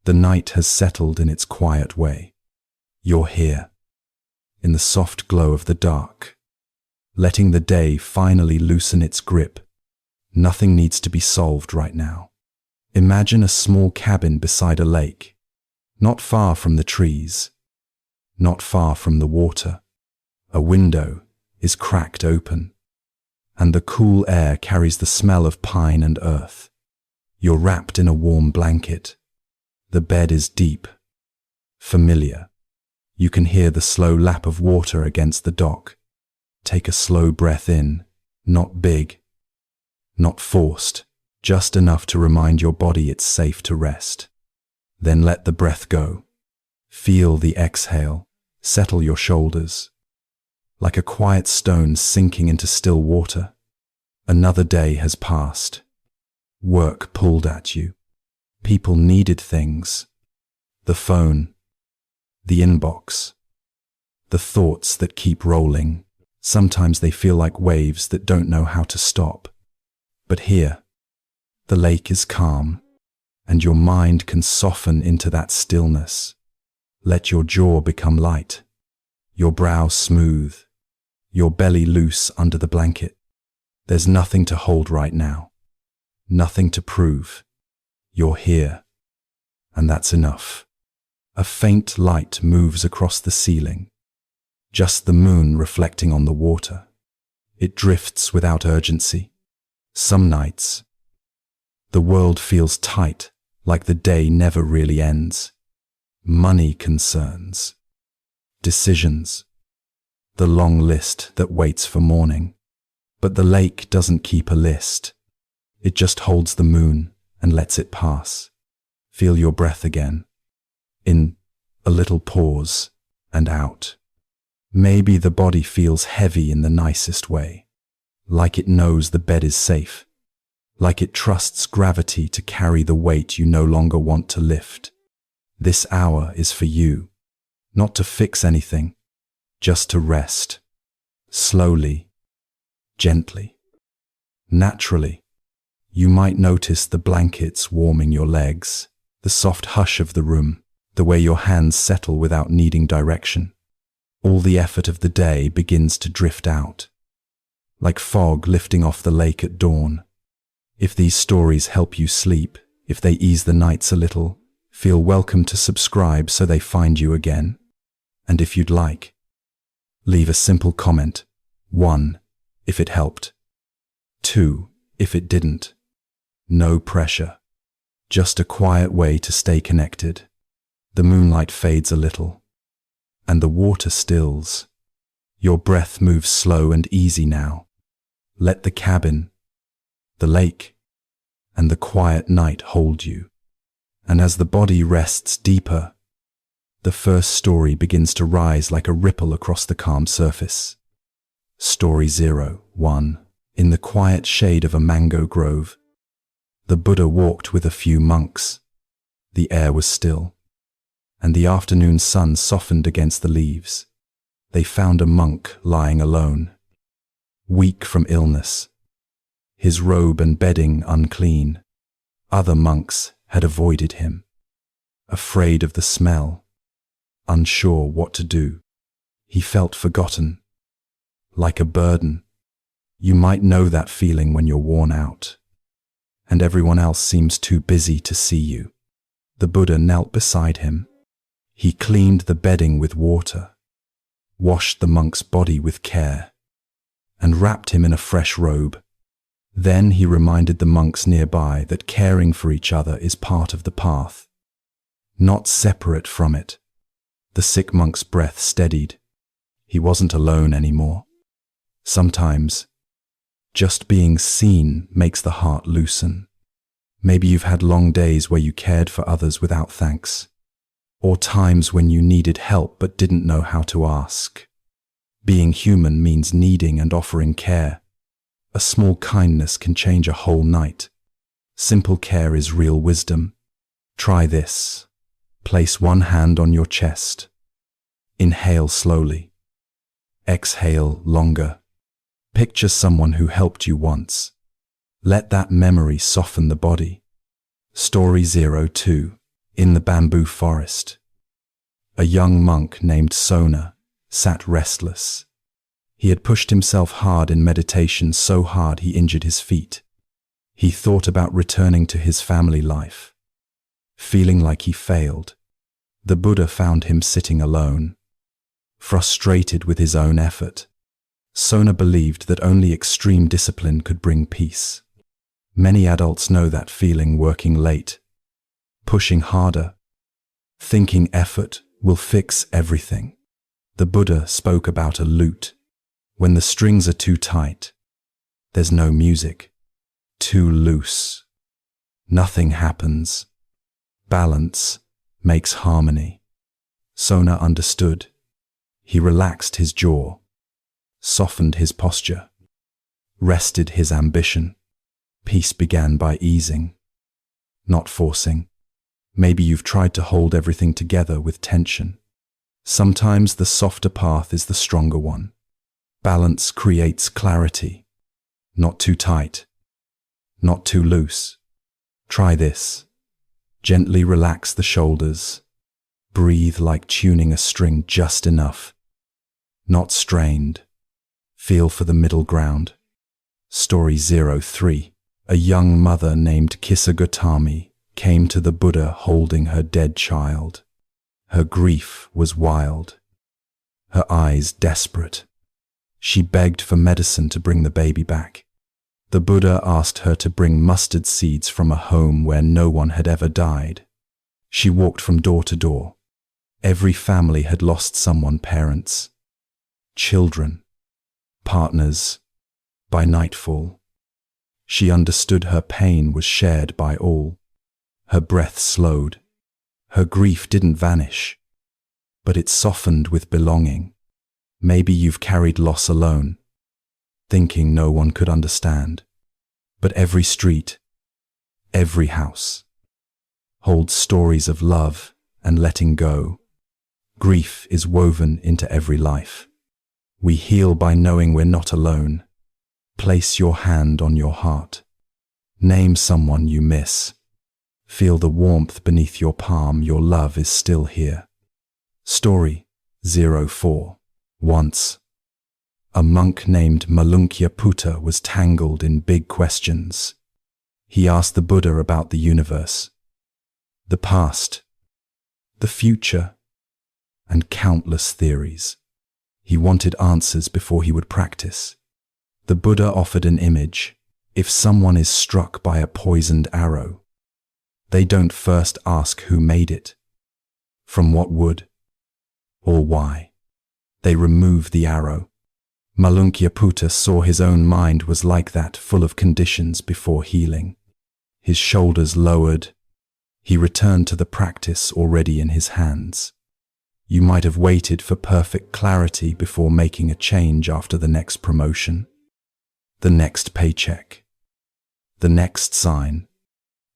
The night has settled in its quiet way. You're here, in the soft glow of the dark, letting the day finally loosen its grip. Nothing needs to be solved right now. Imagine a small cabin beside a lake, not far from the trees, not far from the water. A window is cracked open, and the cool air carries the smell of pine and earth. You're wrapped in a warm blanket. The bed is deep, familiar. You can hear the slow lap of water against the dock. Take a slow breath in, not big, not forced, just enough to remind your body it's safe to rest. Then let the breath go. Feel the exhale, settle your shoulders. Like a quiet stone sinking into still water. Another day has passed. Work pulled at you. People needed things. The phone, the inbox, the thoughts that keep rolling. Sometimes they feel like waves that don't know how to stop. But here, the lake is calm, and your mind can soften into that stillness. Let your jaw become light, your brow smooth, your belly loose under the blanket. There's nothing to hold right now, nothing to prove. You're here, and that's enough. A faint light moves across the ceiling, just the moon reflecting on the water. It drifts without urgency. Some nights, the world feels tight, like the day never really ends. Money concerns, decisions, the long list that waits for morning. But the lake doesn't keep a list. It just holds the moon and lets it pass. Feel your breath again. In, a little pause, and out. Maybe the body feels heavy in the nicest way. Like it knows the bed is safe. Like it trusts gravity to carry the weight you no longer want to lift. This hour is for you. Not to fix anything, just to rest. Slowly, gently, naturally. You might notice the blankets warming your legs, the soft hush of the room, the way your hands settle without needing direction. All the effort of the day begins to drift out, like fog lifting off the lake at dawn. If these stories help you sleep, if they ease the nights a little, feel welcome to subscribe so they find you again. And if you'd like, leave a simple comment. 1, if it helped. 2, if it didn't. No pressure. Just a quiet way to stay connected. The moonlight fades a little, and the water stills. Your breath moves slow and easy now. Let the cabin, the lake, and the quiet night hold you. And as the body rests deeper, the first story begins to rise like a ripple across the calm surface. Story 01. In the quiet shade of a mango grove, the Buddha walked with a few monks. The air was still, and the afternoon sun softened against the leaves. They found a monk lying alone, weak from illness, his robe and bedding unclean. Other monks had avoided him, afraid of the smell, unsure what to do. He felt forgotten, like a burden. You might know that feeling when you're worn out, and everyone else seems too busy to see you. The Buddha knelt beside him. He cleaned the bedding with water, washed the monk's body with care, and wrapped him in a fresh robe. Then he reminded the monks nearby that caring for each other is part of the path, not separate from it. The sick monk's breath steadied. He wasn't alone anymore. Sometimes, just being seen makes the heart loosen. Maybe you've had long days where you cared for others without thanks, or times when you needed help but didn't know how to ask. Being human means needing and offering care. A small kindness can change a whole night. Simple care is real wisdom. Try this. Place one hand on your chest. Inhale slowly. Exhale longer. Picture someone who helped you once. Let that memory soften the body. Story 02. In the bamboo forest, a young monk named Sona sat restless. He had pushed himself hard in meditation, so hard he injured his feet. He thought about returning to his family life, feeling like he failed. The Buddha found him sitting alone, frustrated with his own effort. Sona believed that only extreme discipline could bring peace. Many adults know that feeling, working late, pushing harder, thinking effort will fix everything. The Buddha spoke about a lute. When the strings are too tight, there's no music. Too loose, nothing happens. Balance makes harmony. Sona understood. He relaxed his jaw, softened his posture, rested his ambition. Peace began by easing, not forcing. Maybe you've tried to hold everything together with tension. Sometimes the softer path is the stronger one. Balance creates clarity. Not too tight, not too loose. Try this. Gently relax the shoulders. Breathe like tuning a string, just enough. Not strained. Feel for the middle ground. Story 03. A young mother named Kisagotami came to the Buddha holding her dead child. Her grief was wild, her eyes desperate. She begged for medicine to bring the baby back. The Buddha asked her to bring mustard seeds from a home where no one had ever died. She walked from door to door. Every family had lost someone, parents, children, partners. By nightfall, she understood her pain was shared by all. Her breath slowed. Her grief didn't vanish, but it softened with belonging. Maybe you've carried loss alone, thinking no one could understand. But every street, every house, holds stories of love and letting go. Grief is woven into every life. We heal by knowing we're not alone. Place your hand on your heart. Name someone you miss. Feel the warmth beneath your palm. Your love is still here. Story 04. Once, a monk named Malunkyaputta was tangled in big questions. He asked the Buddha about the universe, the past, the future, and countless theories. He wanted answers before he would practice. The Buddha offered an image. If someone is struck by a poisoned arrow, they don't first ask who made it, from what wood, or why. They remove the arrow. Malunkyaputta saw his own mind was like that, full of conditions before healing. His shoulders lowered. He returned to the practice already in his hands. You might have waited for perfect clarity before making a change after the next promotion, the next paycheck, the next sign.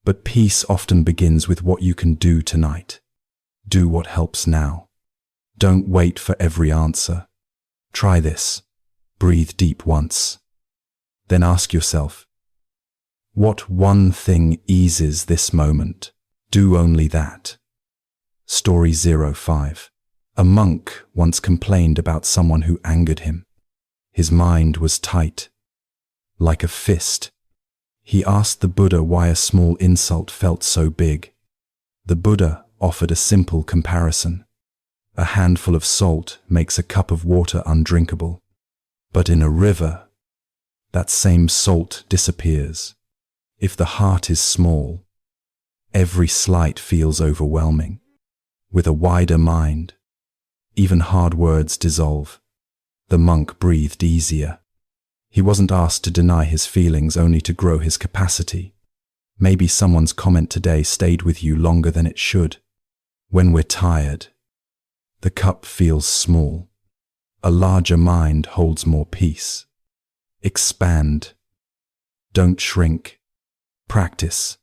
But peace often begins with what you can do tonight. Do what helps now. Don't wait for every answer. Try this. Breathe deep once. Then ask yourself, what one thing eases this moment? Do only that. Story 05. A monk once complained about someone who angered him. His mind was tight, like a fist. He asked the Buddha why a small insult felt so big. The Buddha offered a simple comparison. A handful of salt makes a cup of water undrinkable. But in a river, that same salt disappears. If the heart is small, every slight feels overwhelming. With a wider mind, even hard words dissolve. The monk breathed easier. He wasn't asked to deny his feelings, only to grow his capacity. Maybe someone's comment today stayed with you longer than it should. When we're tired, the cup feels small. A larger mind holds more peace. Expand. Don't shrink. Practice.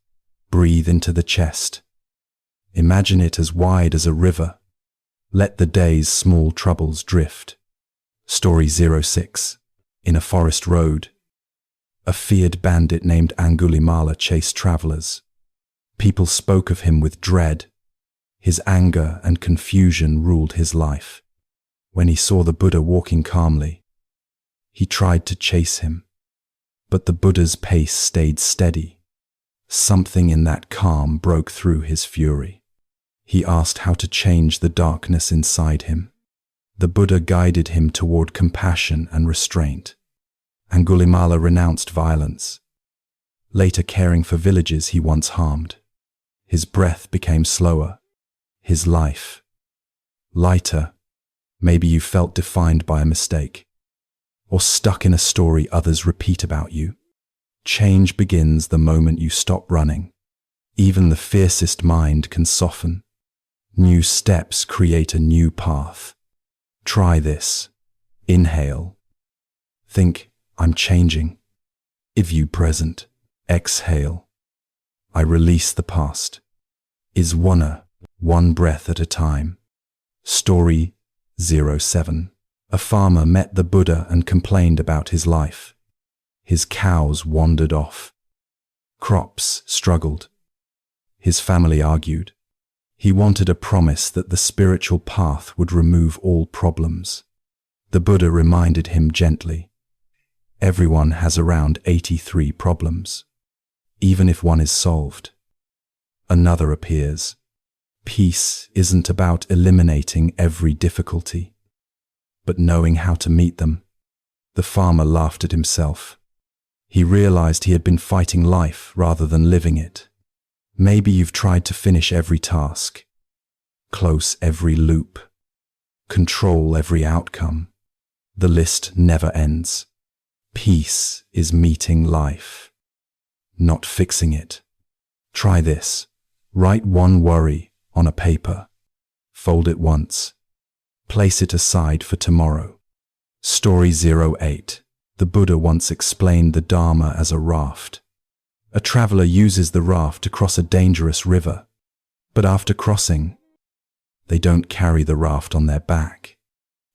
Breathe into the chest. Imagine it as wide as a river. Let the day's small troubles drift. Story 06. In a forest road, a feared bandit named Angulimala chased travelers. People spoke of him with dread. His anger and confusion ruled his life. When he saw the Buddha walking calmly, he tried to chase him. But the Buddha's pace stayed steady. Something in that calm broke through his fury. He asked how to change the darkness inside him. The Buddha guided him toward compassion and restraint. Angulimala renounced violence, later caring for villages he once harmed. His breath became slower, his life lighter. Maybe you felt defined by a mistake, or stuck in a story others repeat about you. Change begins the moment you stop running. Even the fiercest mind can soften. New steps create a new path. Try this. Inhale. Think, I'm changing. View present. Exhale. I release the past. Iswana, one breath at a time. Story 07. A farmer met the Buddha and complained about his life. His cows wandered off. Crops struggled. His family argued. He wanted a promise that the spiritual path would remove all problems. The Buddha reminded him gently, everyone has around 83 problems. Even if one is solved, another appears. Peace isn't about eliminating every difficulty, but knowing how to meet them. The farmer laughed at himself. He realized he had been fighting life rather than living it. Maybe you've tried to finish every task, close every loop, control every outcome. The list never ends. Peace is meeting life, not fixing it. Try this. Write one worry on a paper. Fold it once. Place it aside for tomorrow. Story 08. The Buddha once explained the Dharma as a raft. A traveler uses the raft to cross a dangerous river, but after crossing, they don't carry the raft on their back.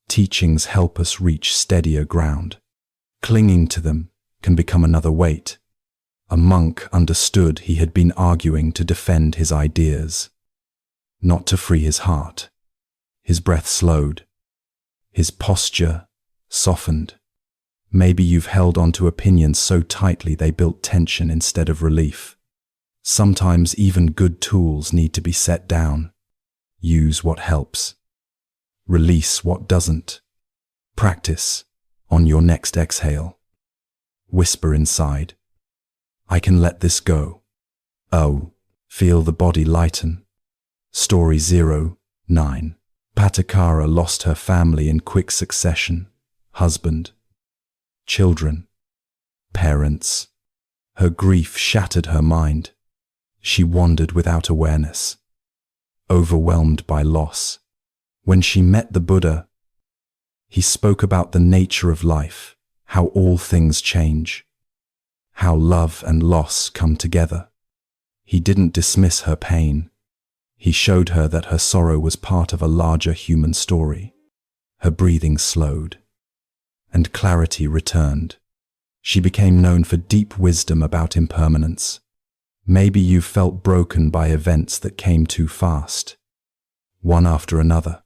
Teachings help us reach steadier ground. Clinging to them can become another weight. A monk understood he had been arguing to defend his ideas, not to free his heart. His breath slowed. His posture softened. Maybe you've held on to opinions so tightly they built tension instead of relief. Sometimes even good tools need to be set down. Use what helps. Release what doesn't. Practice on your next exhale. Whisper inside, I can let this go. Oh, feel the body lighten. Story 09. Patakara lost her family in quick succession. Husband, children, parents. Her grief shattered her mind. She wandered without awareness, overwhelmed by loss. When she met the Buddha, he spoke about the nature of life, how all things change, how love and loss come together. He didn't dismiss her pain. He showed her that her sorrow was part of a larger human story. Her breathing slowed, and clarity returned. She became known for deep wisdom about impermanence. Maybe you felt broken by events that came too fast, one after another.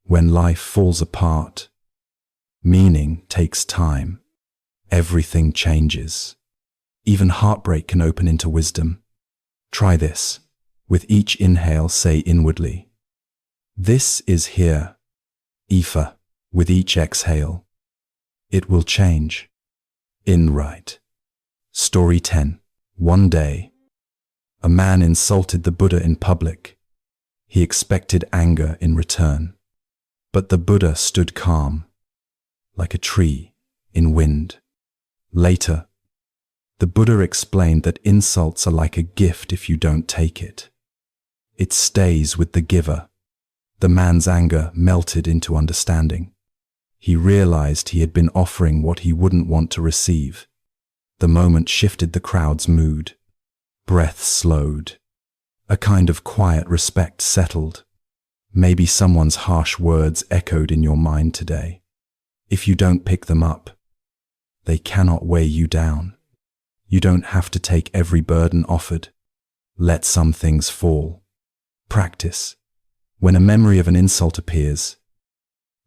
When life falls apart, meaning takes time. Everything changes. Even heartbreak can open into wisdom. Try this. With each inhale, say inwardly, this is here. Ifa. With each exhale, it will change. Right. Story 10. One day, a man insulted the Buddha in public. He expected anger in return. But the Buddha stood calm, like a tree in wind. Later, the Buddha explained that insults are like a gift if you don't take it. It stays with the giver. The man's anger melted into understanding. He realized he had been offering what he wouldn't want to receive. The moment shifted the crowd's mood. Breath slowed. A kind of quiet respect settled. Maybe someone's harsh words echoed in your mind today. If you don't pick them up, they cannot weigh you down. You don't have to take every burden offered. Let some things fall. Practice When a memory of an insult appears,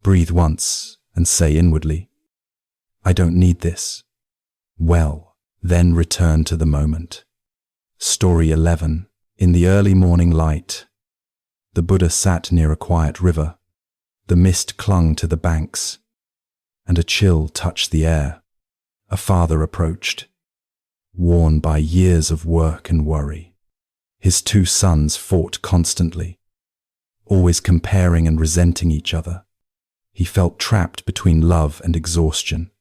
breathe once and say inwardly, I don't need this. Well, then return to the moment. Story 11. In the early morning light, the Buddha sat near a quiet river. The mist clung to the banks, and a chill touched the air. A father approached, worn by years of work and worry. His two sons fought constantly, always comparing and resenting each other. He felt trapped between love and exhaustion.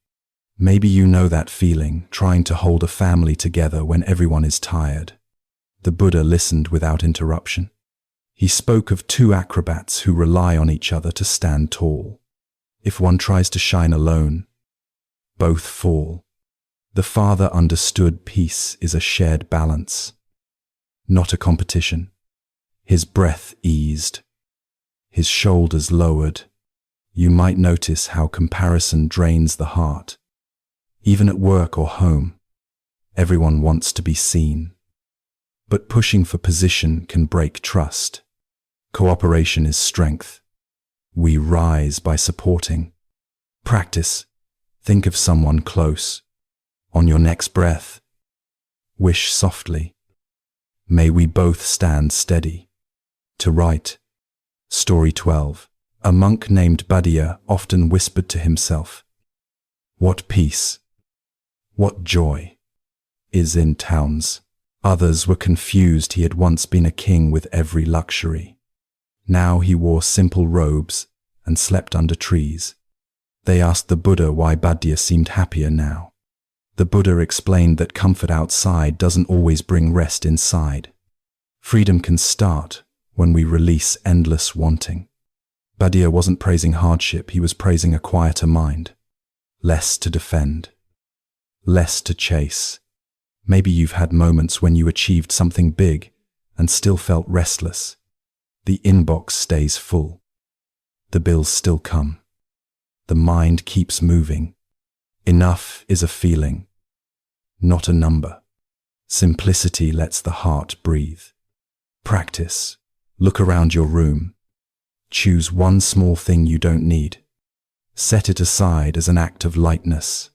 Maybe you know that feeling, trying to hold a family together when everyone is tired. The Buddha listened without interruption. He spoke of two acrobats who rely on each other to stand tall. If one tries to shine alone, both fall. The father understood peace is a shared balance, not a competition. His breath eased, his shoulders lowered. You might notice how comparison drains the heart. Even at work or home, everyone wants to be seen. But pushing for position can break trust. Cooperation is strength. We rise by supporting. Practice. Think of someone close. On your next breath, wish softly. May we both stand steady. To write. Story 12. A monk named Buddha often whispered to himself, what peace, what joy is in towns. Others were confused. He had once been a king with every luxury. Now he wore simple robes and slept under trees. They asked the Buddha why Buddha seemed happier now. The Buddha explained that comfort outside doesn't always bring rest inside. Freedom can start when we release endless wanting. Buddha wasn't praising hardship, he was praising a quieter mind. Less to defend, less to chase. Maybe you've had moments when you achieved something big and still felt restless. The inbox stays full. The bills still come. The mind keeps moving. Enough is a feeling, not a number. Simplicity lets the heart breathe. Practice. Look around your room. Choose one small thing you don't need. Set it aside as an act of lightness.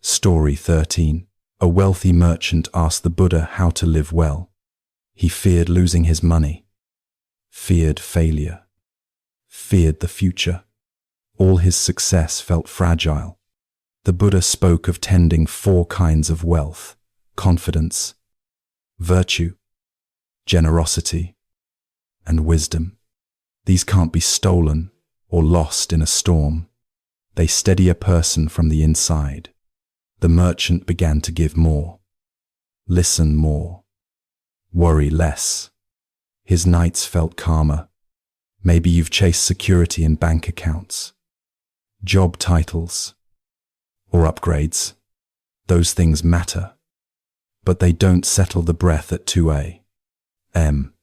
Story 13. A wealthy merchant asked the Buddha how to live well. He feared losing his money, feared failure, feared the future. All his success felt fragile. The Buddha spoke of tending 4 kinds of wealth: confidence, virtue, generosity, and wisdom. These can't be stolen or lost in a storm. They steady a person from the inside. The merchant began to give more, listen more, worry less. His nights felt calmer. Maybe you've chased security in bank accounts, job titles, or upgrades. Those things matter, but they don't settle the breath at 2 a.m.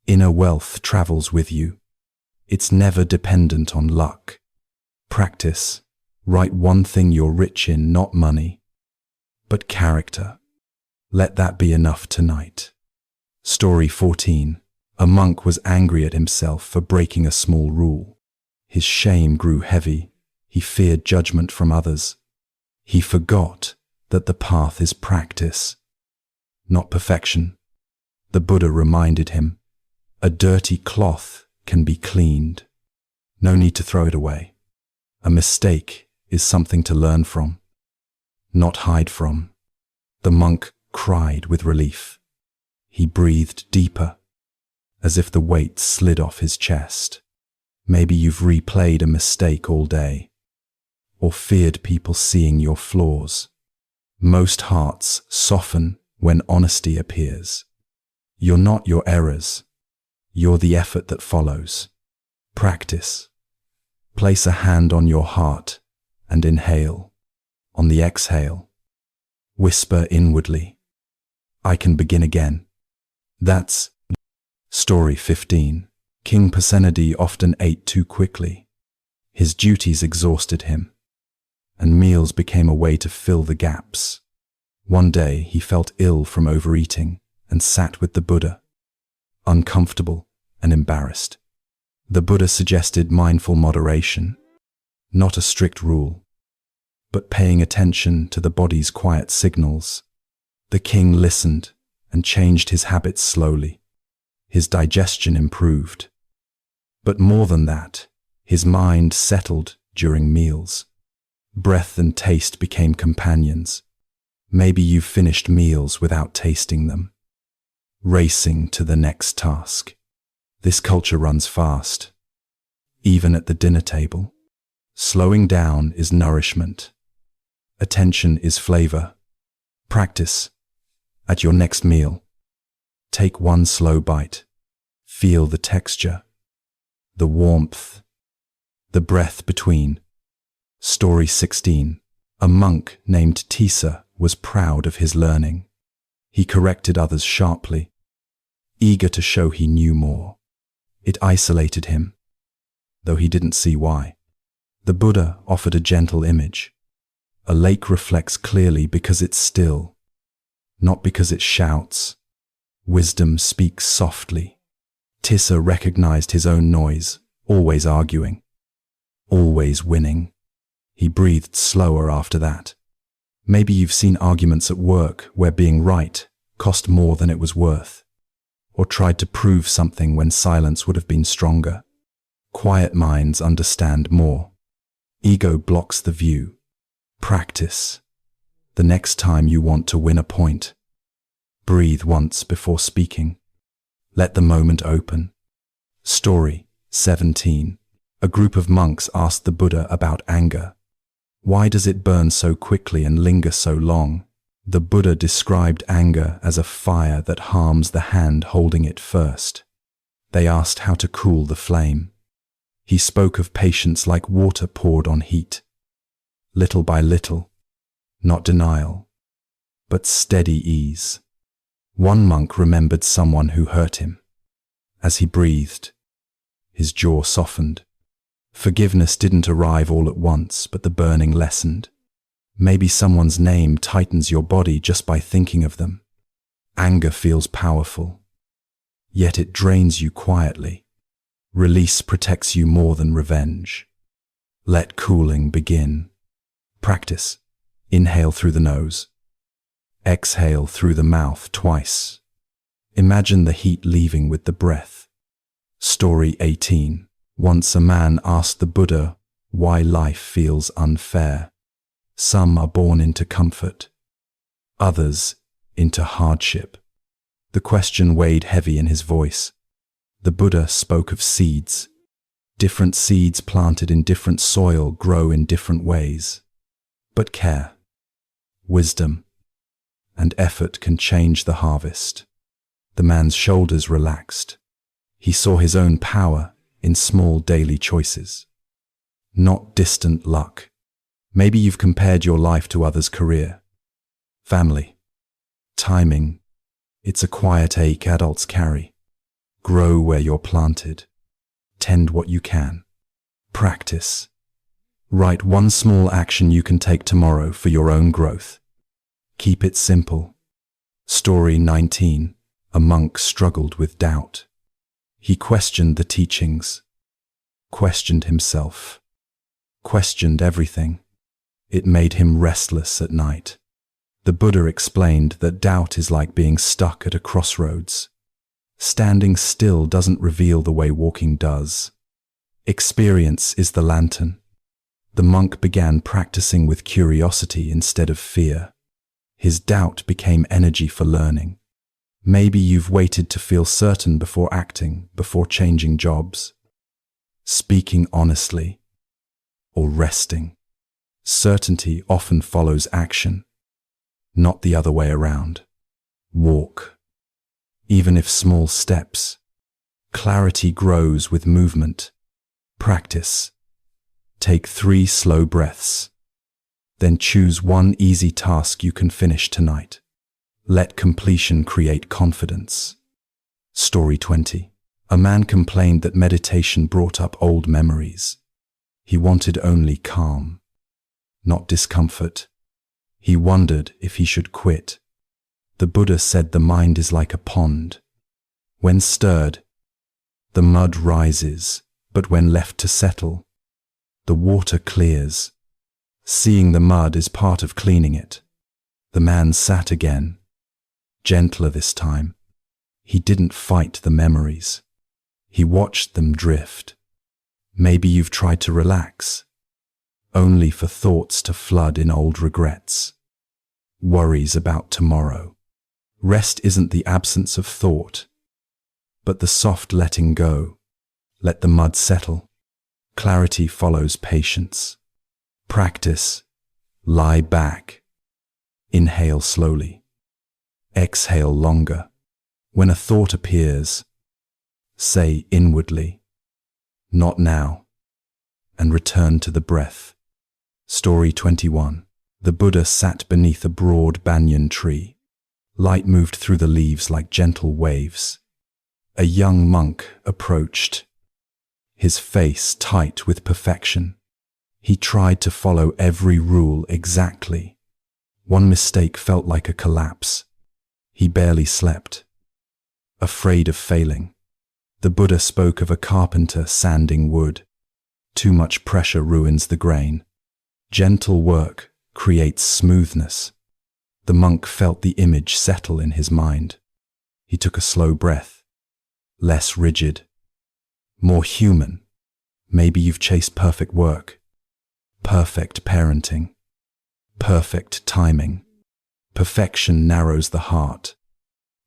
Inner wealth travels with you. It's never dependent on luck. Practice. Write one thing you're rich in, not money, but character. Let that be enough tonight. Story 14. A monk was angry at himself for breaking a small rule. His shame grew heavy. He feared judgment from others. He forgot that the path is practice, not perfection. The Buddha reminded him, a dirty cloth can be cleaned. No need to throw it away. A mistake is something to learn from, not hide from. The monk cried with relief. He breathed deeper, as if the weight slid off his chest. Maybe you've replayed a mistake all day, or feared people seeing your flaws. Most hearts soften when honesty appears. You're not your errors. You're the effort that follows. Practice. Place a hand on your heart and inhale. On the exhale, whisper inwardly, I can begin again. That's Story 15. King Pasenadi often ate too quickly. His duties exhausted him, and meals became a way to fill the gaps. One day he felt ill from overeating and sat with the Buddha, uncomfortable and embarrassed. The Buddha suggested mindful moderation, not a strict rule, but paying attention to the body's quiet signals. The king listened and changed his habits slowly. His digestion improved. But more than that, his mind settled during meals. Breath and taste became companions. Maybe you've finished meals without tasting them, racing to the next task. This culture runs fast, even at the dinner table. Slowing down is nourishment. Attention is flavor. Practice. At your next meal, take one slow bite. Feel the texture, the warmth, the breath between. Story 16. A monk named Tisa was proud of his learning. He corrected others sharply, eager to show he knew more. It isolated him, though he didn't see why. The Buddha offered a gentle image. A lake reflects clearly because it's still, not because it shouts. Wisdom speaks softly. Tissa recognized his own noise, always arguing, always winning. He breathed slower after that. Maybe you've seen arguments at work where being right cost more than it was worth, or tried to prove something when silence would have been stronger. Quiet minds understand more. Ego blocks the view. Practice. The next time you want to win a point, breathe once before speaking. Let the moment open. Story 17. A group of monks asked the Buddha about anger. Why does it burn so quickly and linger so long? The Buddha described anger as a fire that harms the hand holding it first. They asked how to cool the flame. He spoke of patience like water poured on heat. Little by little, not denial, but steady ease. One monk remembered someone who hurt him. As he breathed, his jaw softened. Forgiveness didn't arrive all at once, but the burning lessened. Maybe someone's name tightens your body just by thinking of them. Anger feels powerful, yet it drains you quietly. Release protects you more than revenge. Let cooling begin. Practice. Inhale through the nose. Exhale through the mouth twice. Imagine the heat leaving with the breath. Story 18. Once a man asked the Buddha why life feels unfair. Some are born into comfort, others into hardship. The question weighed heavy in his voice. The Buddha spoke of seeds. Different seeds planted in different soil grow in different ways. But care, wisdom, and effort can change the harvest. The man's shoulders relaxed. He saw his own power in small daily choices, not distant luck. Maybe you've compared your life to others' career, family, timing. It's a quiet ache adults carry. Grow where you're planted. Tend what you can. Practice. Write one small action you can take tomorrow for your own growth. Keep it simple. Story 19. A monk struggled with doubt. He questioned the teachings, questioned himself, questioned everything. It made him restless at night. The Buddha explained that doubt is like being stuck at a crossroads. Standing still doesn't reveal the way walking does. Experience is the lantern. The monk began practicing with curiosity instead of fear. His doubt became energy for learning. Maybe you've waited to feel certain before acting, before changing jobs, speaking honestly, or resting. Certainty often follows action, not the other way around. Walk. Even if small steps. Clarity grows with movement. Practice. Take 3 slow breaths. Then choose one easy task you can finish tonight. Let completion create confidence. Story 20. A man complained that meditation brought up old memories. He wanted only calm, not discomfort. He wondered if he should quit. The Buddha said the mind is like a pond. When stirred, the mud rises. But when left to settle, the water clears. Seeing the mud is part of cleaning it. The man sat again, gentler this time. He didn't fight the memories. He watched them drift. Maybe you've tried to relax, only for thoughts to flood in old regrets, worries about tomorrow. Rest isn't the absence of thought, but the soft letting go. Let the mud settle. Clarity follows patience. Practice. Lie back. Inhale slowly. Exhale longer. When a thought appears, say inwardly, "Not now," and return to the breath. Story 21. The Buddha sat beneath a broad banyan tree. Light moved through the leaves like gentle waves. A young monk approached, his face tight with perfection. He tried to follow every rule exactly. One mistake felt like a collapse. He barely slept, afraid of failing. The Buddha spoke of a carpenter sanding wood. Too much pressure ruins the grain. Gentle work creates smoothness. The monk felt the image settle in his mind. He took a slow breath. Less rigid, more human. Maybe you've chased perfect work, perfect parenting, perfect timing. Perfection narrows the heart.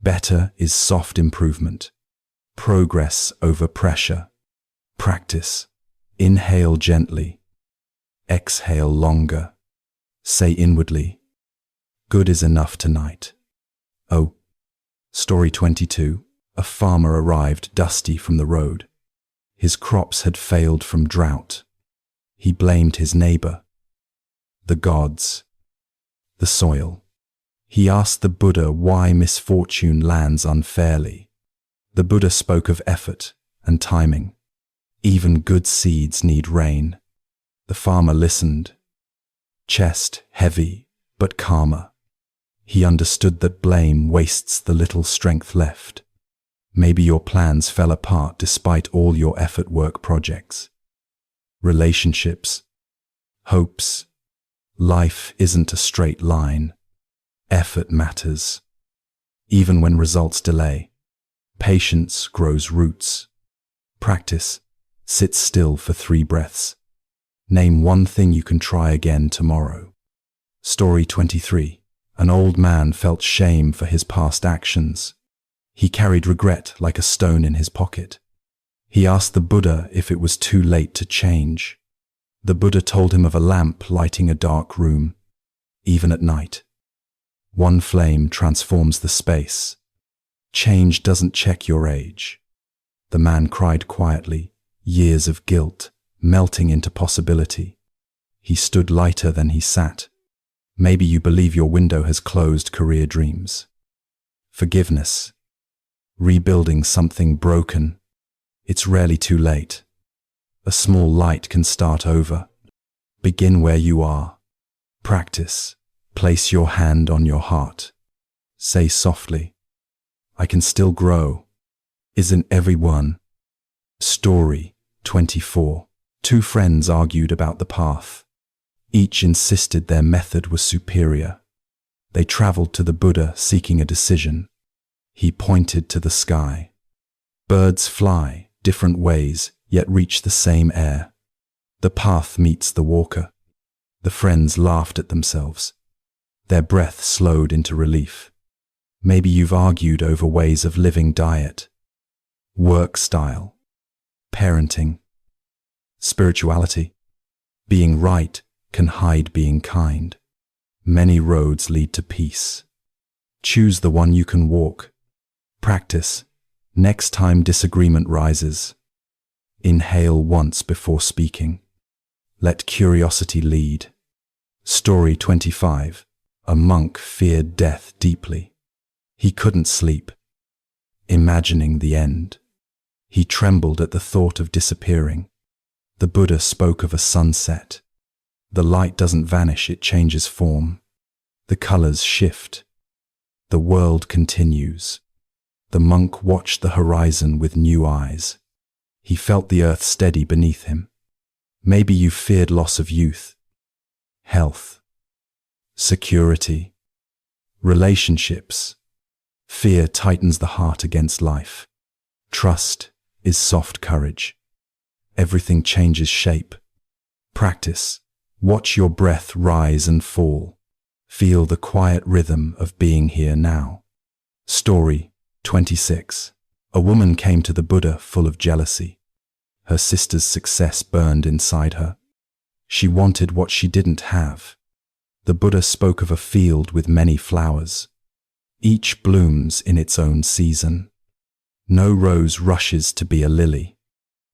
Better is soft improvement. Progress over pressure. Practice. Inhale gently. Exhale longer. Say inwardly, "Good is enough tonight." Oh. Story 22. A farmer arrived dusty from the road. His crops had failed from drought. He blamed his neighbor, the gods, the soil. He asked the Buddha why misfortune lands unfairly. The Buddha spoke of effort and timing. Even good seeds need rain. The farmer listened, chest heavy but calmer. He understood that blame wastes the little strength left. Maybe your plans fell apart despite all your effort work projects. Relationships, hopes. Life isn't a straight line. Effort matters. Even when results delay, patience grows roots. Practice. Sit still for 3 breaths. Name one thing you can try again tomorrow. Story 23. An old man felt shame for his past actions. He carried regret like a stone in his pocket. He asked the Buddha if it was too late to change. The Buddha told him of a lamp lighting a dark room, even at night. One flame transforms the space. Change doesn't check your age. The man cried quietly, years of guilt melting into possibility. He stood lighter than he sat. Maybe you believe your window has closed career dreams. Forgiveness. Rebuilding something broken. It's rarely too late. A small light can start over. Begin where you are. Practice. Place your hand on your heart. Say softly, "I can still grow." Isn't everyone? Story 24. 2 friends argued about the path. Each insisted their method was superior. They traveled to the Buddha seeking a decision. He pointed to the sky. Birds fly different ways, yet reach the same air. The path meets the walker. The friends laughed at themselves. Their breath slowed into relief. Maybe you've argued over ways of living, diet, work style, parenting, spirituality. Being right can hide being kind. Many roads lead to peace. Choose the one you can walk. Practice. Next time disagreement rises, inhale once before speaking. Let curiosity lead. Story 25. A monk feared death deeply. He couldn't sleep, imagining the end. He trembled at the thought of disappearing. The Buddha spoke of a sunset. The light doesn't vanish, it changes form. The colors shift. The world continues. The monk watched the horizon with new eyes. He felt the earth steady beneath him. Maybe you feared loss of youth, health, security, relationships. Fear tightens the heart against life. Trust is soft courage. Everything changes shape. Practice. Watch your breath rise and fall. Feel the quiet rhythm of being here now. Story 26. A woman came to the Buddha full of jealousy. Her sister's success burned inside her. She wanted what she didn't have. The Buddha spoke of a field with many flowers. Each blooms in its own season. No rose rushes to be a lily.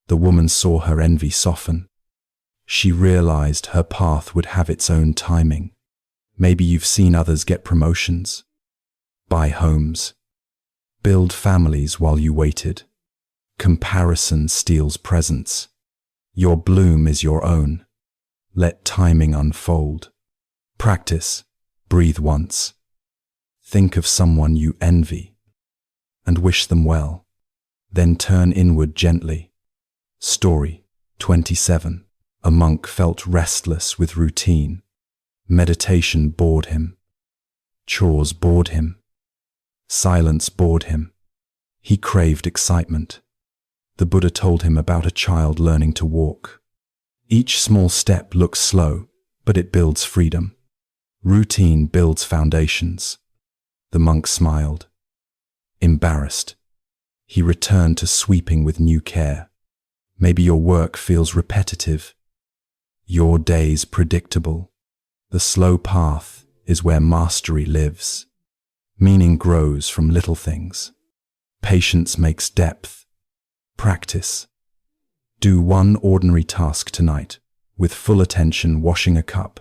The woman saw her envy soften. She realized her path would have its own timing. Maybe you've seen others get promotions, buy homes, build families while you waited. Comparison steals presence. Your bloom is your own. Let timing unfold. Practice. Breathe once. Think of someone you envy and wish them well. Then turn inward gently. Story 27. A monk felt restless with routine. Meditation bored him. Chores bored him. Silence bored him. He craved excitement. The Buddha told him about a child learning to walk. Each small step looks slow, but it builds freedom. Routine builds foundations. The monk smiled. Embarrassed, he returned to sweeping with new care. Maybe your work feels repetitive. Your days predictable. The slow path is where mastery lives. Meaning grows from little things. Patience makes depth. Practice. Do one ordinary task tonight, with full attention, washing a cup,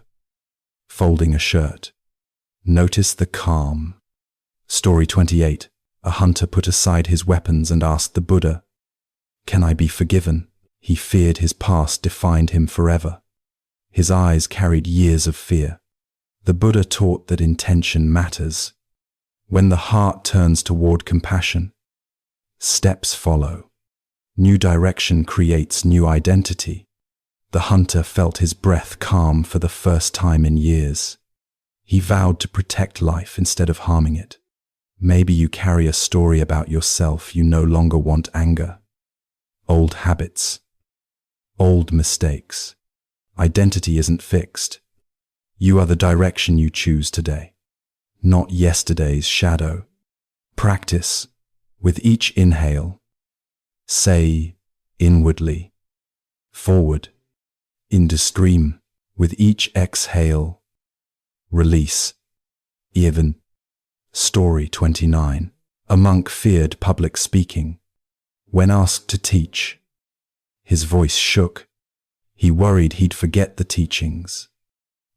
folding a shirt. Notice the calm. Story 28. A hunter put aside his weapons and asked the Buddha, "Can I be forgiven?" He feared his past defined him forever. His eyes carried years of fear. The Buddha taught that intention matters. When the heart turns toward compassion, steps follow. New direction creates new identity. The hunter felt his breath calm for the first time in years. He vowed to protect life instead of harming it. Maybe you carry a story about yourself you no longer want. Anger, old habits, old mistakes. Identity isn't fixed. You are the direction you choose today, not yesterday's shadow. Practice. With each inhale, say inwardly, forward, into stream. With each exhale, release, even. Story 29. A monk feared public speaking. When asked to teach, his voice shook. He worried he'd forget the teachings.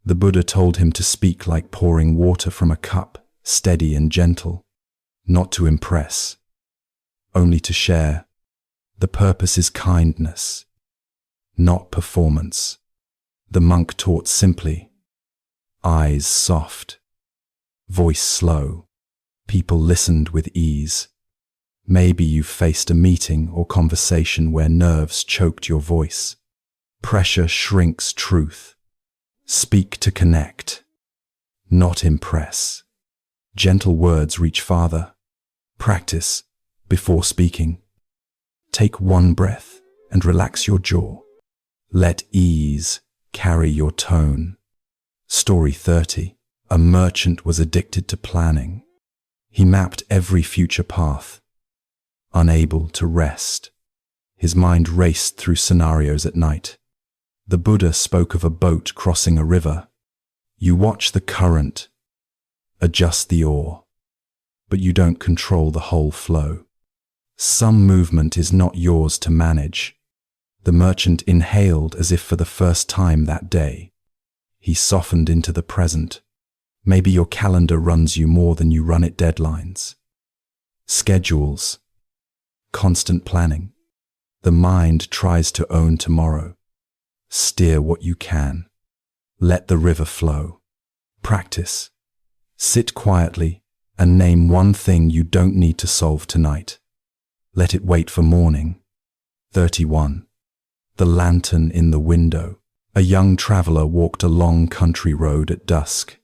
The Buddha told him to speak like pouring water from a cup, steady and gentle, not to impress, only to share. The purpose is kindness, not performance. The monk taught simply, eyes soft, voice slow. People listened with ease. Maybe you faced a meeting or conversation where nerves choked your voice. Pressure shrinks truth. Speak to connect, not impress. Gentle words reach farther. Practice before speaking. Take one breath and relax your jaw. Let ease carry your tone. Story 30. A merchant was addicted to planning. He mapped every future path, unable to rest. His mind raced through scenarios at night. The Buddha spoke of a boat crossing a river. You watch the current, adjust the oar, but you don't control the whole flow. Some movement is not yours to manage. The merchant inhaled as if for the first time that day. He softened into the present. Maybe your calendar runs you more than you run it. Deadlines, schedules, constant planning. The mind tries to own tomorrow. Steer what you can. Let the river flow. Practice. Sit quietly and name one thing you don't need to solve tonight. Let it wait for morning. 31. The lantern in the window. A young traveler walked a long country road at dusk.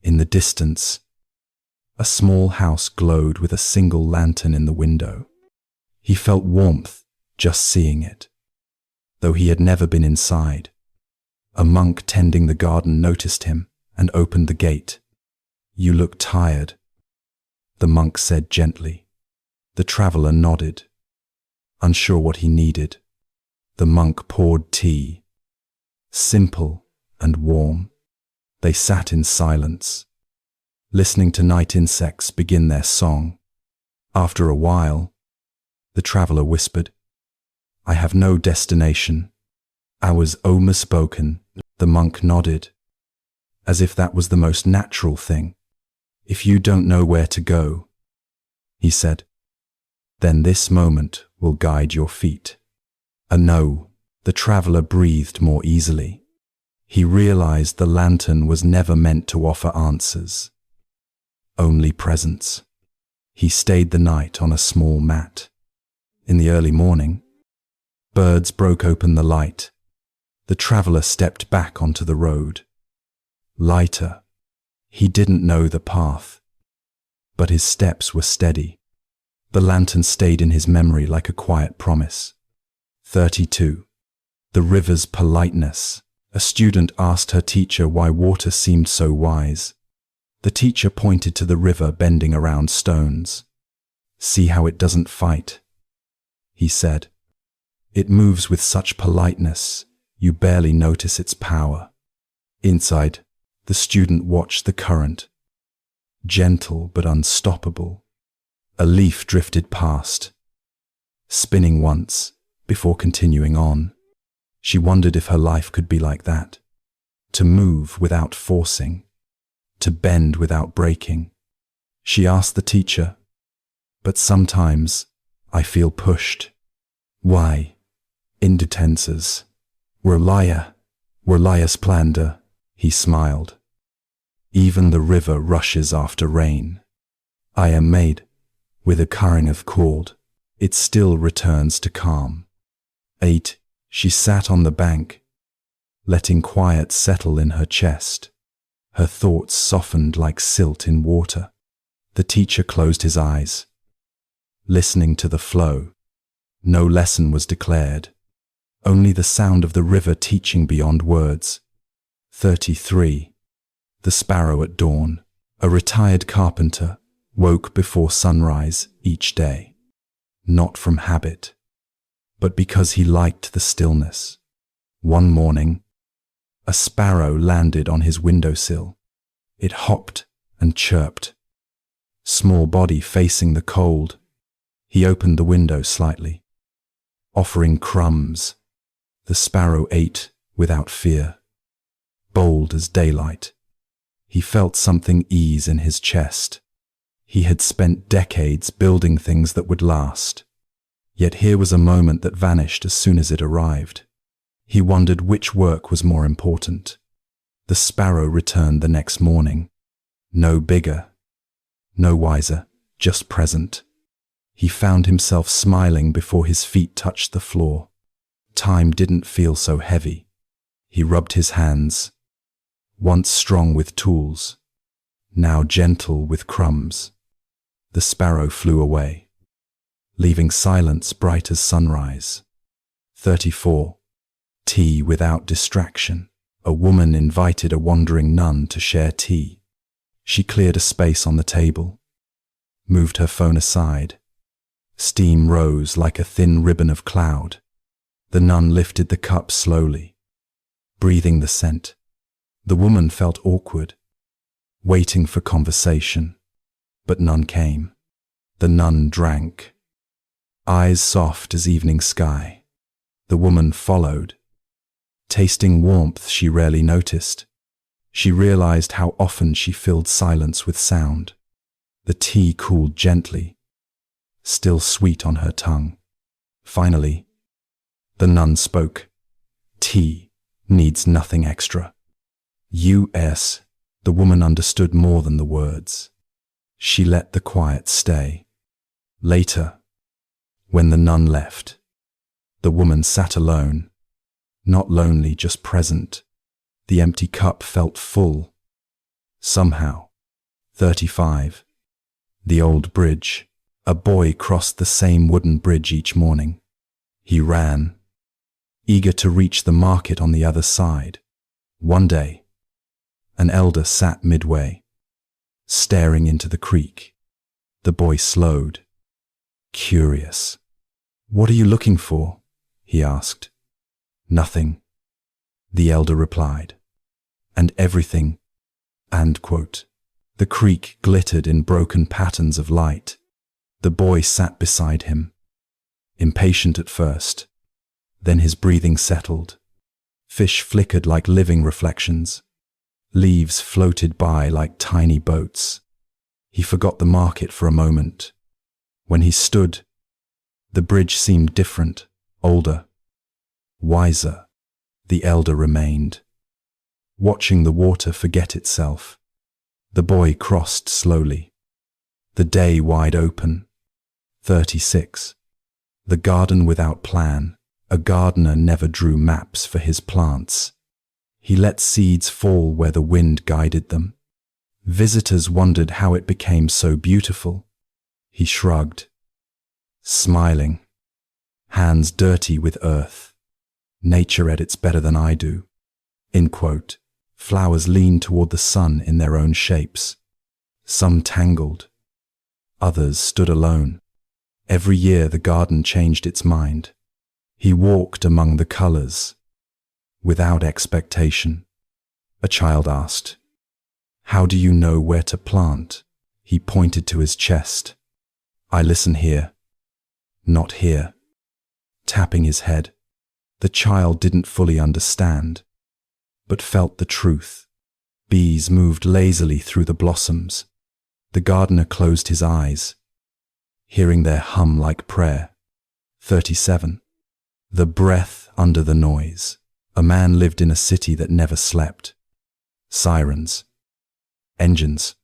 In the distance, a small house glowed with a single lantern in the window. He felt warmth just seeing it, though he had never been inside. A monk tending the garden noticed him and opened the gate. "You look tired," the monk said gently. The traveler nodded, unsure what he needed. The monk poured tea, simple and warm. They sat in silence, listening to night insects begin their song. After a while, the traveler whispered, "I have no destination. I was spoken." The monk nodded, as if that was the most natural thing. "If you don't know where to go," he said, "then this moment will guide your feet." A no. The traveler breathed more easily. He realized the lantern was never meant to offer answers, only presence. He stayed the night on a small mat. In the early morning, birds broke open the light. The traveler stepped back onto the road. Lighter. He didn't know the path, but his steps were steady. The lantern stayed in his memory like a quiet promise. 32. The river's politeness. A student asked her teacher why water seemed so wise. The teacher pointed to the river bending around stones. "See how it doesn't fight," he said. "It moves with such politeness, you barely notice its power." Inside, the student watched the current, gentle but unstoppable. A leaf drifted past, spinning once before continuing on. She wondered if her life could be like that, to move without forcing, to bend without breaking. She asked the teacher, "But sometimes I feel pushed." "Why?" "Indutensas. Werlaya splendor," he smiled. "Even the river rushes after rain. I am made with a current of cold. It still returns to calm." 8. She sat on the bank, letting quiet settle in her chest. Her thoughts softened like silt in water. The teacher closed his eyes, listening to the flow. No lesson was declared, only the sound of the river teaching beyond words. 33. The sparrow at dawn. A retired carpenter woke before sunrise each day, not from habit, but because he liked the stillness. One morning, a sparrow landed on his windowsill. It hopped and chirped, small body facing the cold. He opened the window slightly, offering crumbs. The sparrow ate without fear, bold as daylight. He felt something ease in his chest. He had spent decades building things that would last. Yet here was a moment that vanished as soon as it arrived. He wondered which work was more important. The sparrow returned the next morning. No bigger, no wiser, just present. He found himself smiling before his feet touched the floor. Time didn't feel so heavy. He rubbed his hands, once strong with tools, now gentle with crumbs. The sparrow flew away, leaving silence bright as sunrise. 34. Tea without distraction. A woman invited a wandering nun to share tea. She cleared a space on the table, moved her phone aside. Steam rose like a thin ribbon of cloud. The nun lifted the cup slowly, breathing the scent. The woman felt awkward, waiting for conversation, but none came. The nun drank, eyes soft as evening sky. The woman followed, tasting warmth she rarely noticed. She realized how often she filled silence with sound. The tea cooled gently, still sweet on her tongue. Finally, the nun spoke. "Tea needs nothing extra." The woman understood more than the words. She let the quiet stay. Later, when the nun left, The woman sat alone, not lonely, just present. The empty cup felt full. Somehow. 35. The old bridge. A boy crossed the same wooden bridge each morning. He ran, eager to reach the market on the other side. One day, an elder sat midway, staring into the creek. The boy slowed, curious. "What are you looking for?" he asked. "Nothing," the elder replied. "And everything." And quote. The creek glittered in broken patterns of light. The boy sat beside him, impatient at first. Then his breathing settled. Fish flickered like living reflections. Leaves floated by like tiny boats. He forgot the market for a moment. When he stood, the bridge seemed different, older, wiser. The elder remained, watching the water forget itself. The boy crossed slowly, the day wide open. 36. The garden without plan. A gardener never drew maps for his plants. He let seeds fall where the wind guided them. Visitors wondered how it became so beautiful. He shrugged, smiling, hands dirty with earth. "Nature edits better than I do." In quote. Flowers leaned toward the sun in their own shapes. Some tangled, others stood alone. Every year the garden changed its mind. He walked among the colors, without expectation. A child asked, "How do you know where to plant?" He pointed to his chest. "I listen here, not here." Tapping his head, the child didn't fully understand, but felt the truth. Bees moved lazily through the blossoms. The gardener closed his eyes, hearing their hum like prayer. 37. The breath under the noise. A man lived in a city that never slept. Sirens, engines,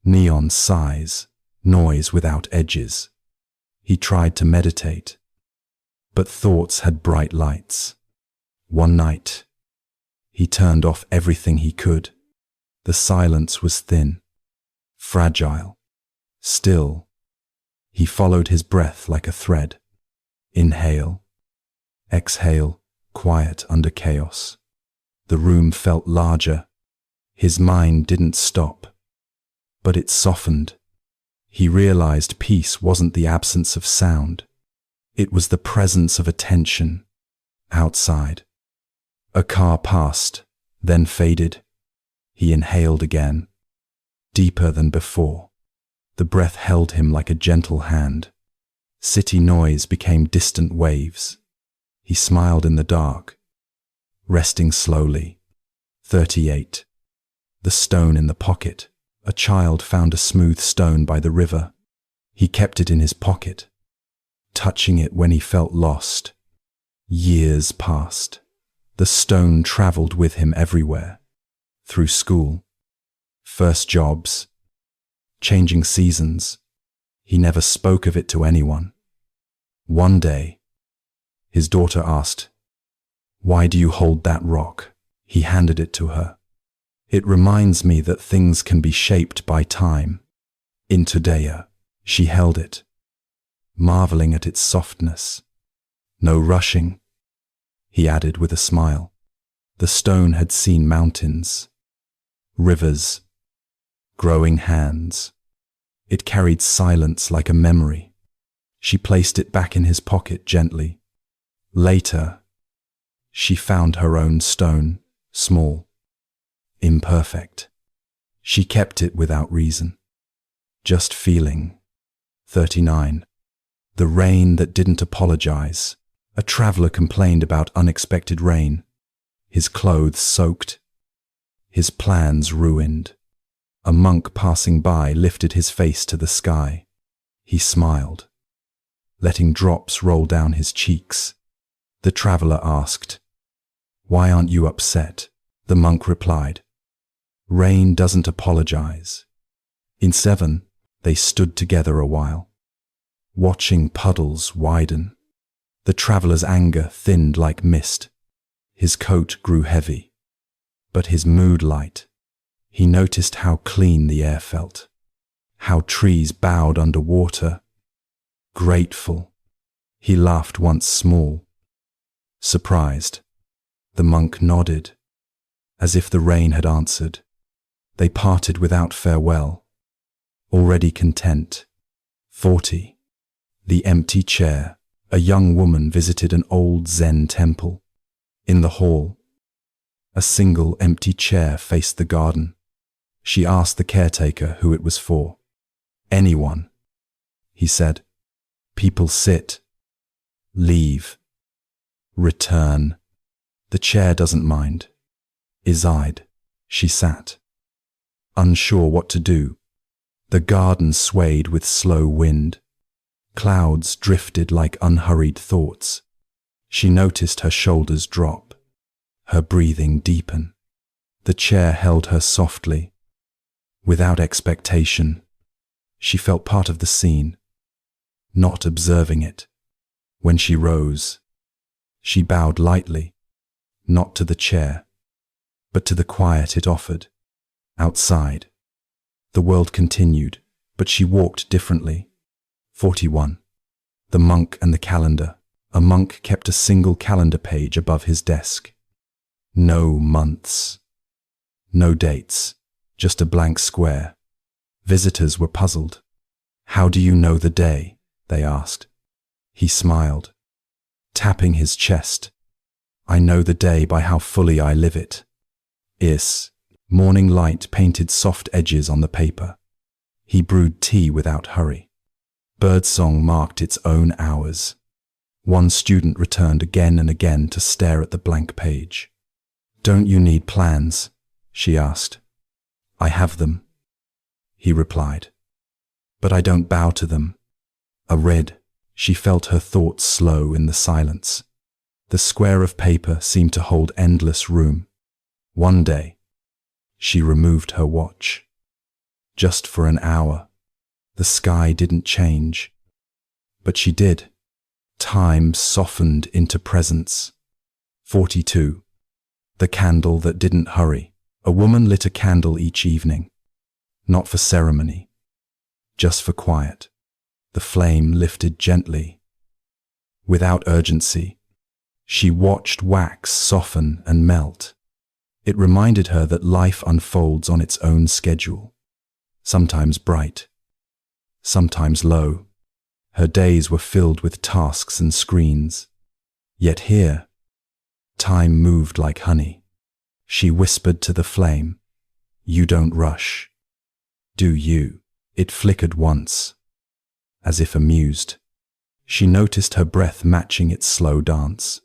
neon sighs, noise without edges. He tried to meditate, but thoughts had bright lights. One night, he turned off everything he could. The silence was thin, fragile, still. He followed his breath like a thread. Inhale, exhale, quiet under chaos. The room felt larger. His mind didn't stop, but it softened. He realized peace wasn't the absence of sound. It was the presence of attention. Outside, a car passed, then faded. He inhaled again, deeper than before. The breath held him like a gentle hand. City noise became distant waves. He smiled in the dark, resting slowly. 38. The stone in the pocket. A child found a smooth stone by the river. He kept it in his pocket, touching it when he felt lost. Years passed. The stone traveled with him everywhere. Through school, first jobs, changing seasons. He never spoke of it to anyone. One day, his daughter asked, "Why do you hold that rock?" He handed it to her. "It reminds me that things can be shaped by time." Into Dea, she held it, marveling at its softness. "No rushing," he added with a smile. The stone had seen mountains, rivers, growing hands. It carried silence like a memory. She placed it back in his pocket gently. Later, she found her own stone, small, imperfect. She kept it without reason, just feeling. 39. The rain that didn't apologize. A traveler complained about unexpected rain. His clothes soaked, his plans ruined. A monk passing by lifted his face to the sky. He smiled, letting drops roll down his cheeks. The traveler asked, "Why aren't you upset?" The monk replied, "Rain doesn't apologize." In 7, they stood together a while, watching puddles widen. The traveler's anger thinned like mist. His coat grew heavy, but his mood light. He noticed how clean the air felt, how trees bowed under water. Grateful. He laughed once small. Surprised. The monk nodded, as if the rain had answered. They parted without farewell, already content. 40. The empty chair. A young woman visited an old Zen temple. In the hall, a single empty chair faced the garden. She asked the caretaker who it was for. Anyone, he said. People sit, leave, return. The chair doesn't mind. Izide. She sat, unsure what to do. The garden swayed with slow wind. Clouds drifted like unhurried thoughts. She noticed her shoulders drop, her breathing deepen. The chair held her softly, without expectation. She felt part of the scene, not observing it. When she rose, she bowed lightly, not to the chair, but to the quiet it offered. Outside, the world continued, but she walked differently. 41. The monk and the calendar. A monk kept a single calendar page above his desk. No months, no dates, just a blank square. Visitors were puzzled. How do you know the day? They asked. He smiled, tapping his chest. I know the day by how fully I live it. Morning light painted soft edges on the paper. He brewed tea without hurry. Birdsong marked its own hours. One student returned again and again to stare at the blank page. Don't you need plans? She asked. I have them, he replied. But I don't bow to them. She felt her thoughts slow in the silence. The square of paper seemed to hold endless room. One day, she removed her watch. Just for an hour. The sky didn't change, but she did. Time softened into presence. 42. The candle that didn't hurry. A woman lit a candle each evening. Not for ceremony, just for quiet. The flame lifted gently, without urgency. She watched wax soften and melt. It reminded her that life unfolds on its own schedule, sometimes bright, sometimes low. Her days were filled with tasks and screens. Yet here, time moved like honey. She whispered to the flame, "You don't rush, do you?" It flickered once, as if amused. She noticed her breath matching its slow dance.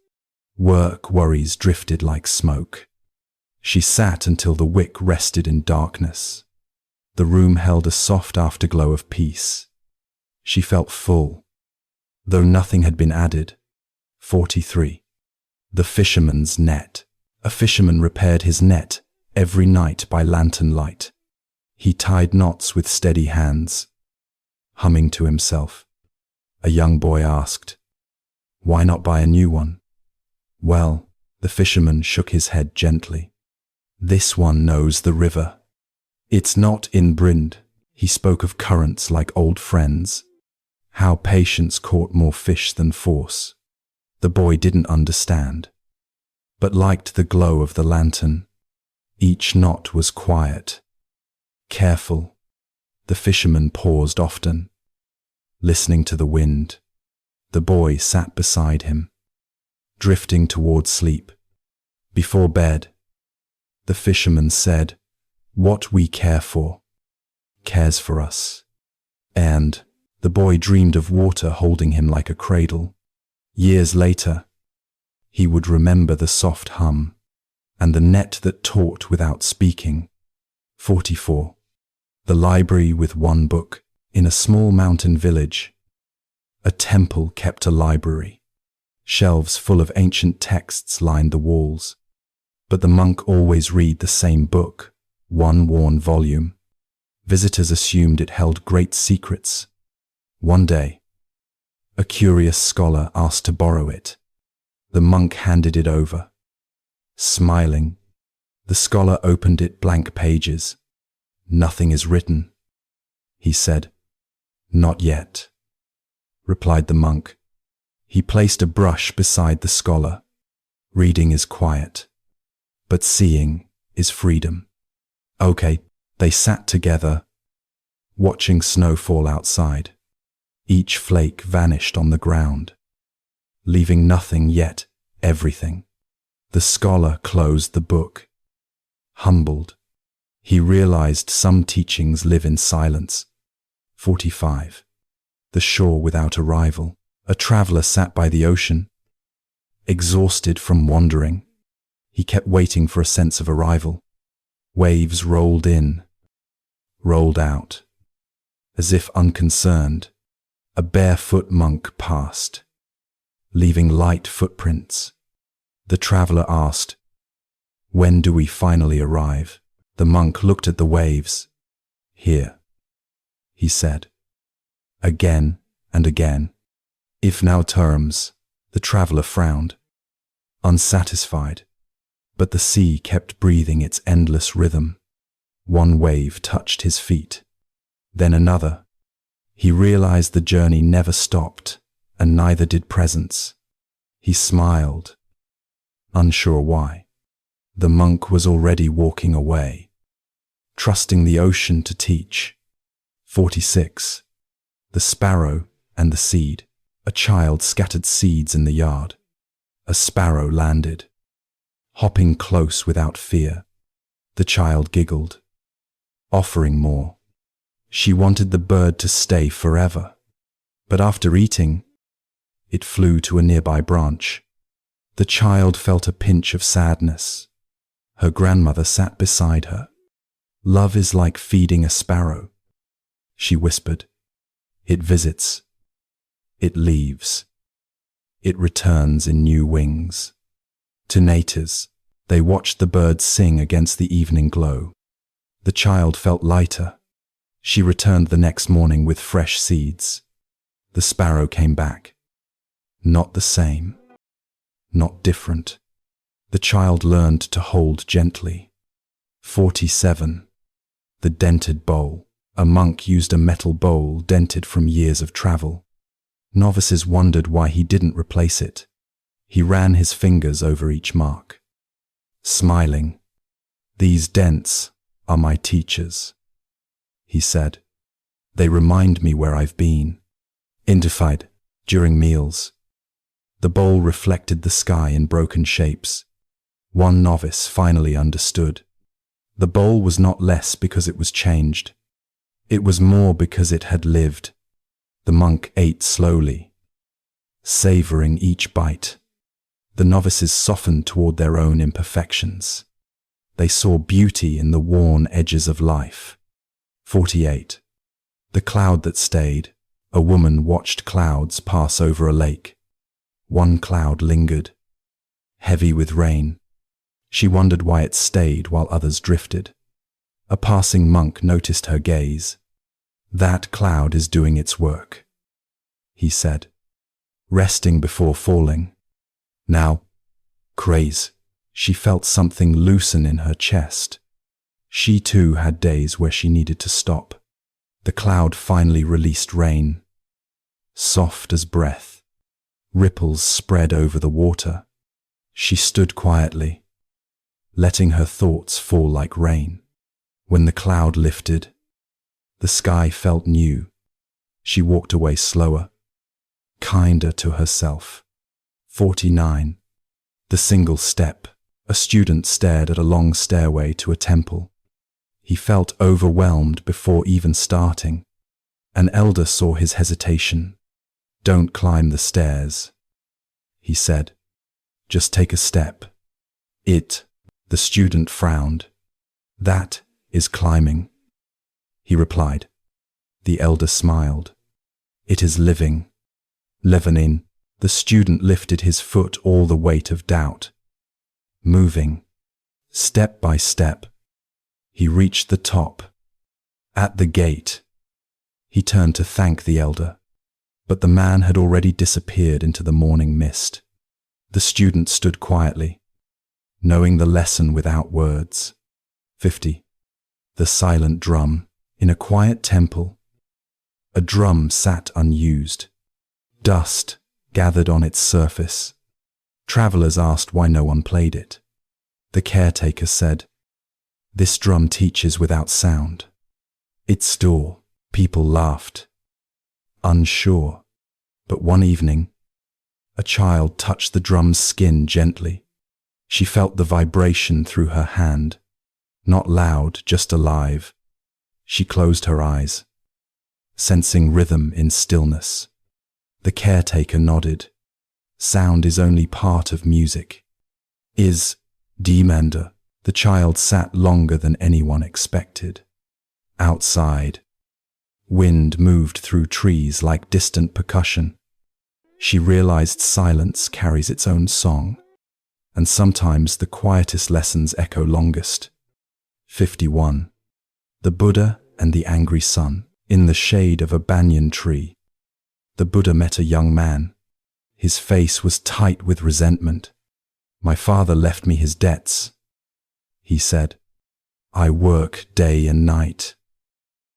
Work worries drifted like smoke. She sat until the wick rested in darkness. The room held a soft afterglow of peace. She felt full, though nothing had been added. 43. The fisherman's net. A fisherman repaired his net every night by lantern light. He tied knots with steady hands, humming to himself. A young boy asked, "Why not buy a new one?" "Well," the fisherman shook his head gently. "This one knows the river. It's not in Brind." He spoke of currents like old friends, how patience caught more fish than force. The boy didn't understand, but liked the glow of the lantern. Each knot was quiet, careful. The fisherman paused often, listening to the wind. The boy sat beside him, drifting toward sleep. Before bed, the fisherman said, "What we care for cares for us." And the boy dreamed of water holding him like a cradle. Years later, he would remember the soft hum and the net that taught without speaking. 44. The library with one book. In a small mountain village, a temple kept a library. Shelves full of ancient texts lined the walls. But the monk always read the same book, one worn volume. Visitors assumed it held great secrets. One day, A curious scholar asked to borrow it. The monk handed it over. Smiling, the scholar opened it. Blank pages. Nothing is written, he said. Not yet, replied the monk. He placed a brush beside the scholar. Reading is quiet, but seeing is freedom. Okay, they sat together, watching snow fall outside. Each flake vanished on the ground, leaving nothing yet everything. The scholar closed the book. Humbled, he realized some teachings live in silence. 45. The shore without a rival. A traveler sat by the ocean, exhausted from wandering. He kept waiting for a sense of arrival. Waves rolled in, rolled out. As if unconcerned, a barefoot monk passed, leaving light footprints. The traveler asked, "When do we finally arrive?" The monk looked at the waves. "Here," he said. Again and again. "If now terms," the traveler frowned, unsatisfied. But the sea kept breathing its endless rhythm. One wave touched his feet, then another. He realized the journey never stopped, and neither did presence. He smiled, unsure why. The monk was already walking away, trusting the ocean to teach. 46. The sparrow and the seed. A child scattered seeds in the yard. A sparrow landed, hopping close without fear. The child giggled, offering more. She wanted the bird to stay forever. But after eating, it flew to a nearby branch. The child felt a pinch of sadness. Her grandmother sat beside her. "Love is like feeding a sparrow," she whispered. "It visits. It leaves. It returns in new wings." To natives, they watched the birds sing against the evening glow. The child felt lighter. She returned the next morning with fresh seeds. The sparrow came back. Not the same. Not different. The child learned to hold gently. 47. The dented bowl. A monk used a metal bowl dented from years of travel. Novices wondered why he didn't replace it. He ran his fingers over each mark, smiling. "These dents are my teachers," he said. "They remind me where I've been." Identified during meals. The bowl reflected the sky in broken shapes. One novice finally understood. The bowl was not less because it was changed. It was more because it had lived. The monk ate slowly, savoring each bite. The novices softened toward their own imperfections. They saw beauty in the worn edges of life. 48. The cloud that stayed. A woman watched clouds pass over a lake. One cloud lingered, heavy with rain. She wondered why it stayed while others drifted. A passing monk noticed her gaze. "That cloud is doing its work," he said, resting before falling. Now, craze. She felt something loosen in her chest. She too had days where she needed to stop. The cloud finally released rain. Soft as breath, ripples spread over the water. She stood quietly, letting her thoughts fall like rain. When the cloud lifted, the sky felt new. She walked away slower, kinder to herself. 49. The single step. A student stared at a long stairway to a temple. He felt overwhelmed before even starting. An elder saw his hesitation. "Don't climb the stairs," he said. "Just take a step." The student frowned. "That is climbing," he replied. The elder smiled. "It is living." Levanin, the student lifted his foot, all the weight of doubt. Moving, step by step, he reached the top. At the gate, he turned to thank the elder. But the man had already disappeared into the morning mist. The student stood quietly, knowing the lesson without words. 50. The silent drum. In a quiet temple, a drum sat unused. Dust gathered on its surface. Travelers asked why no one played it. The caretaker said, "This drum teaches without sound." It's still. People laughed, unsure. But one evening, a child touched the drum's skin gently. She felt the vibration through her hand. Not loud, just alive. She closed her eyes, sensing rhythm in stillness. The caretaker nodded. Sound is only part of music. Demanda. The child sat longer than anyone expected. Outside, wind moved through trees like distant percussion. She realized silence carries its own song, and sometimes the quietest lessons echo longest. 51. The Buddha and the angry sun. In the shade of a banyan tree, the Buddha met a young man. His face was tight with resentment. "My father left me his debts," he said. "I work day and night,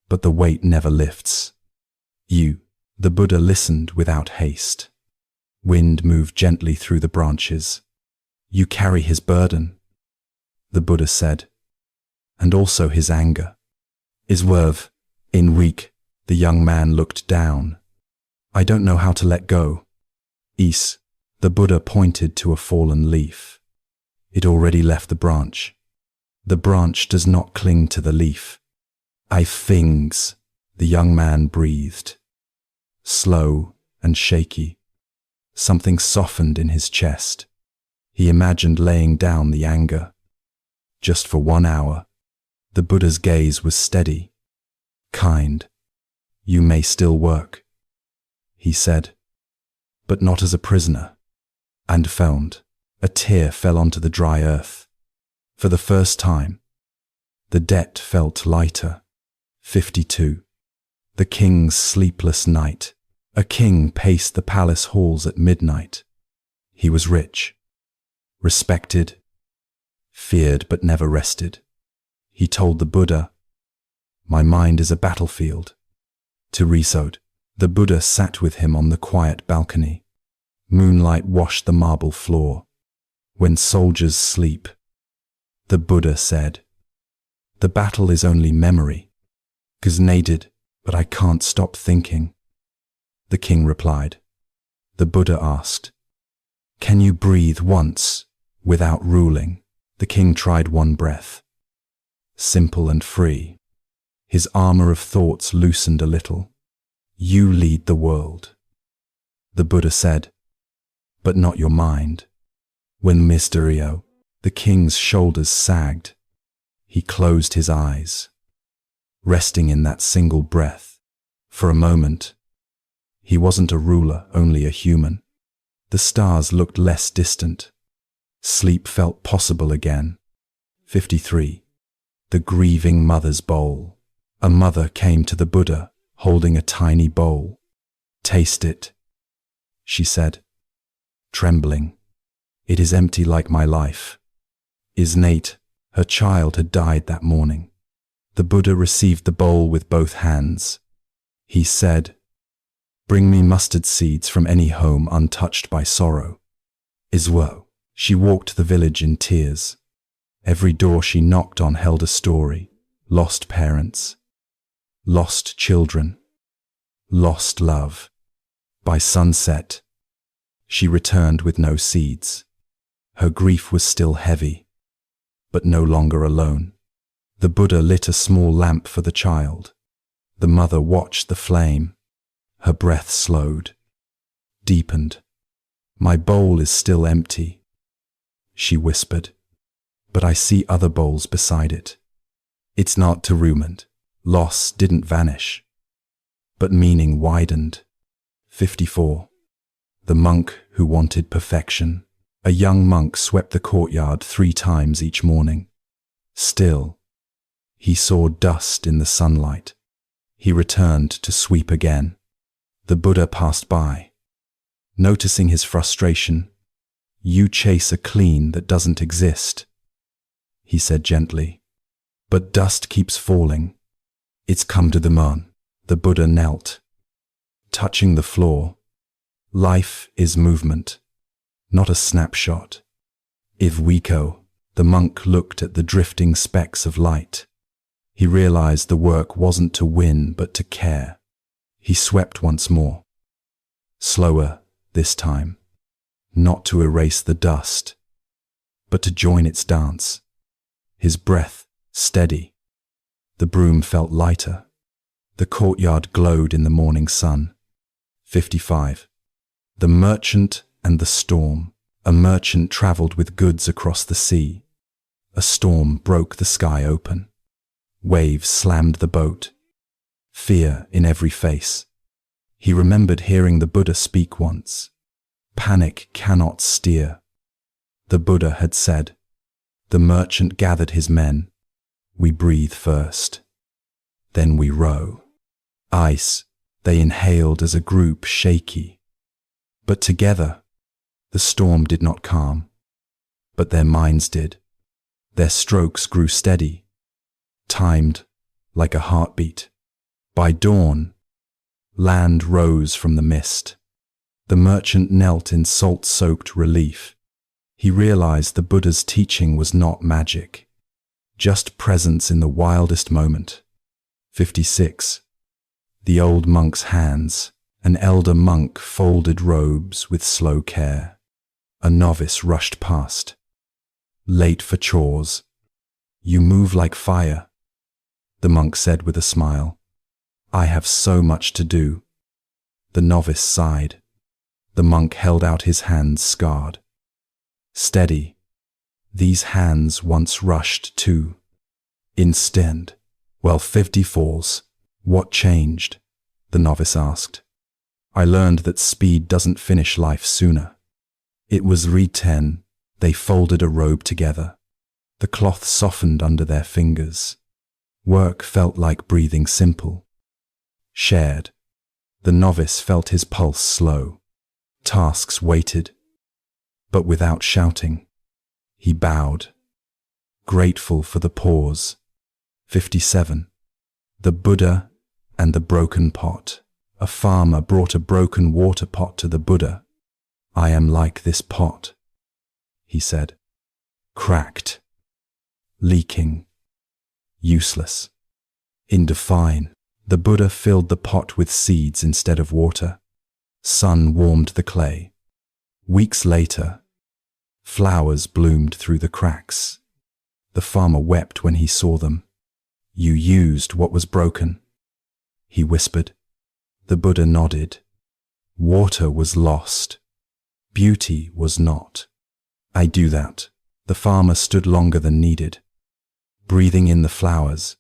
but the weight never lifts." The Buddha listened without haste. Wind moved gently through the branches. "You carry his burden," the Buddha said, "and also his anger." In weak, the young man looked down. "I don't know how to let go." The Buddha pointed to a fallen leaf. It already left the branch. The branch does not cling to the leaf. Things, the young man breathed. Slow and shaky. Something softened in his chest. He imagined laying down the anger. Just for 1 hour. The Buddha's gaze was steady, kind. "You may still work," he said, "but not as a prisoner." And found. A tear fell onto the dry earth. For the first time, the debt felt lighter. 52. The king's sleepless night. A king paced the palace halls at midnight. He was rich, respected, feared but never rested. He told the Buddha, "My mind is a battlefield." The Buddha sat with him on the quiet balcony. Moonlight washed the marble floor. "When soldiers sleep," the Buddha said, "the battle is only memory." "But I can't stop thinking," the king replied. The Buddha asked, "Can you breathe once without ruling?" The king tried one breath. Simple and free. His armor of thoughts loosened a little. "You lead the world," the Buddha said, "but not your mind." When the king's shoulders sagged. He closed his eyes, resting in that single breath. For a moment, he wasn't a ruler, only a human. The stars looked less distant. Sleep felt possible again. 53. The grieving mother's bowl. A mother came to the Buddha, holding a tiny bowl. "Taste it," she said, trembling. "It is empty like my life." Her child had died that morning. The Buddha received the bowl with both hands. He said, "Bring me mustard seeds from any home untouched by sorrow." She walked the village in tears. Every door she knocked on held a story. Lost parents, lost children, lost love. By sunset, she returned with no seeds. Her grief was still heavy, but no longer alone. The Buddha lit a small lamp for the child. The mother watched the flame. Her breath slowed, deepened. "My bowl is still empty," she whispered, "but I see other bowls beside it." It's not to ruminate. Loss didn't vanish, but meaning widened. 54. The monk who wanted perfection. A young monk swept the courtyard 3 times each morning. Still, he saw dust in the sunlight. He returned to sweep again. The Buddha passed by. Noticing his frustration, "You chase a clean that doesn't exist," he said gently. "But dust keeps falling. It's come to the moon." The Buddha knelt, touching the floor. "Life is movement, not a snapshot." Ivwiko, the monk, looked at the drifting specks of light. He realized the work wasn't to win, but to care. He swept once more. Slower this time. Not to erase the dust, but to join its dance. His breath steady. The broom felt lighter. The courtyard glowed in the morning sun. 55. The Merchant and the Storm. A merchant traveled with goods across the sea. A storm broke the sky open. Waves slammed the boat. Fear in every face. He remembered hearing the Buddha speak once. Panic cannot steer. The Buddha had said. The merchant gathered his men. We breathe first. Then we row. Ice, they inhaled as a group, shaky. But together, the storm did not calm. But their minds did. Their strokes grew steady, timed like a heartbeat. By dawn, land rose from the mist. The merchant knelt in salt-soaked relief. He realized the Buddha's teaching was not magic, just presence in the wildest moment. 56. The old monk's hands. An elder monk folded robes with slow care. A novice rushed past. Late for chores. You move like fire, the monk said with a smile. I have so much to do. The novice sighed. The monk held out his hands scarred. Steady. These hands once rushed too. Instead. Well, 54s. What changed? The novice asked. I learned that speed doesn't finish life sooner. It was re-10. They folded a robe together. The cloth softened under their fingers. Work felt like breathing simple. Shared. The novice felt his pulse slow. Tasks waited, but without shouting. He bowed, grateful for the pause. 57. The Buddha and the broken pot. A farmer brought a broken water pot to the Buddha. I am like this pot, he said. Cracked, leaking, useless. Indefine. The Buddha filled the pot with seeds instead of water. Sun warmed the clay. Weeks later, flowers bloomed through the cracks. The farmer wept when he saw them. You used what was broken, he whispered. The Buddha nodded. Water was lost. Beauty was not. I do that. The farmer stood longer than needed. Breathing in the flowers,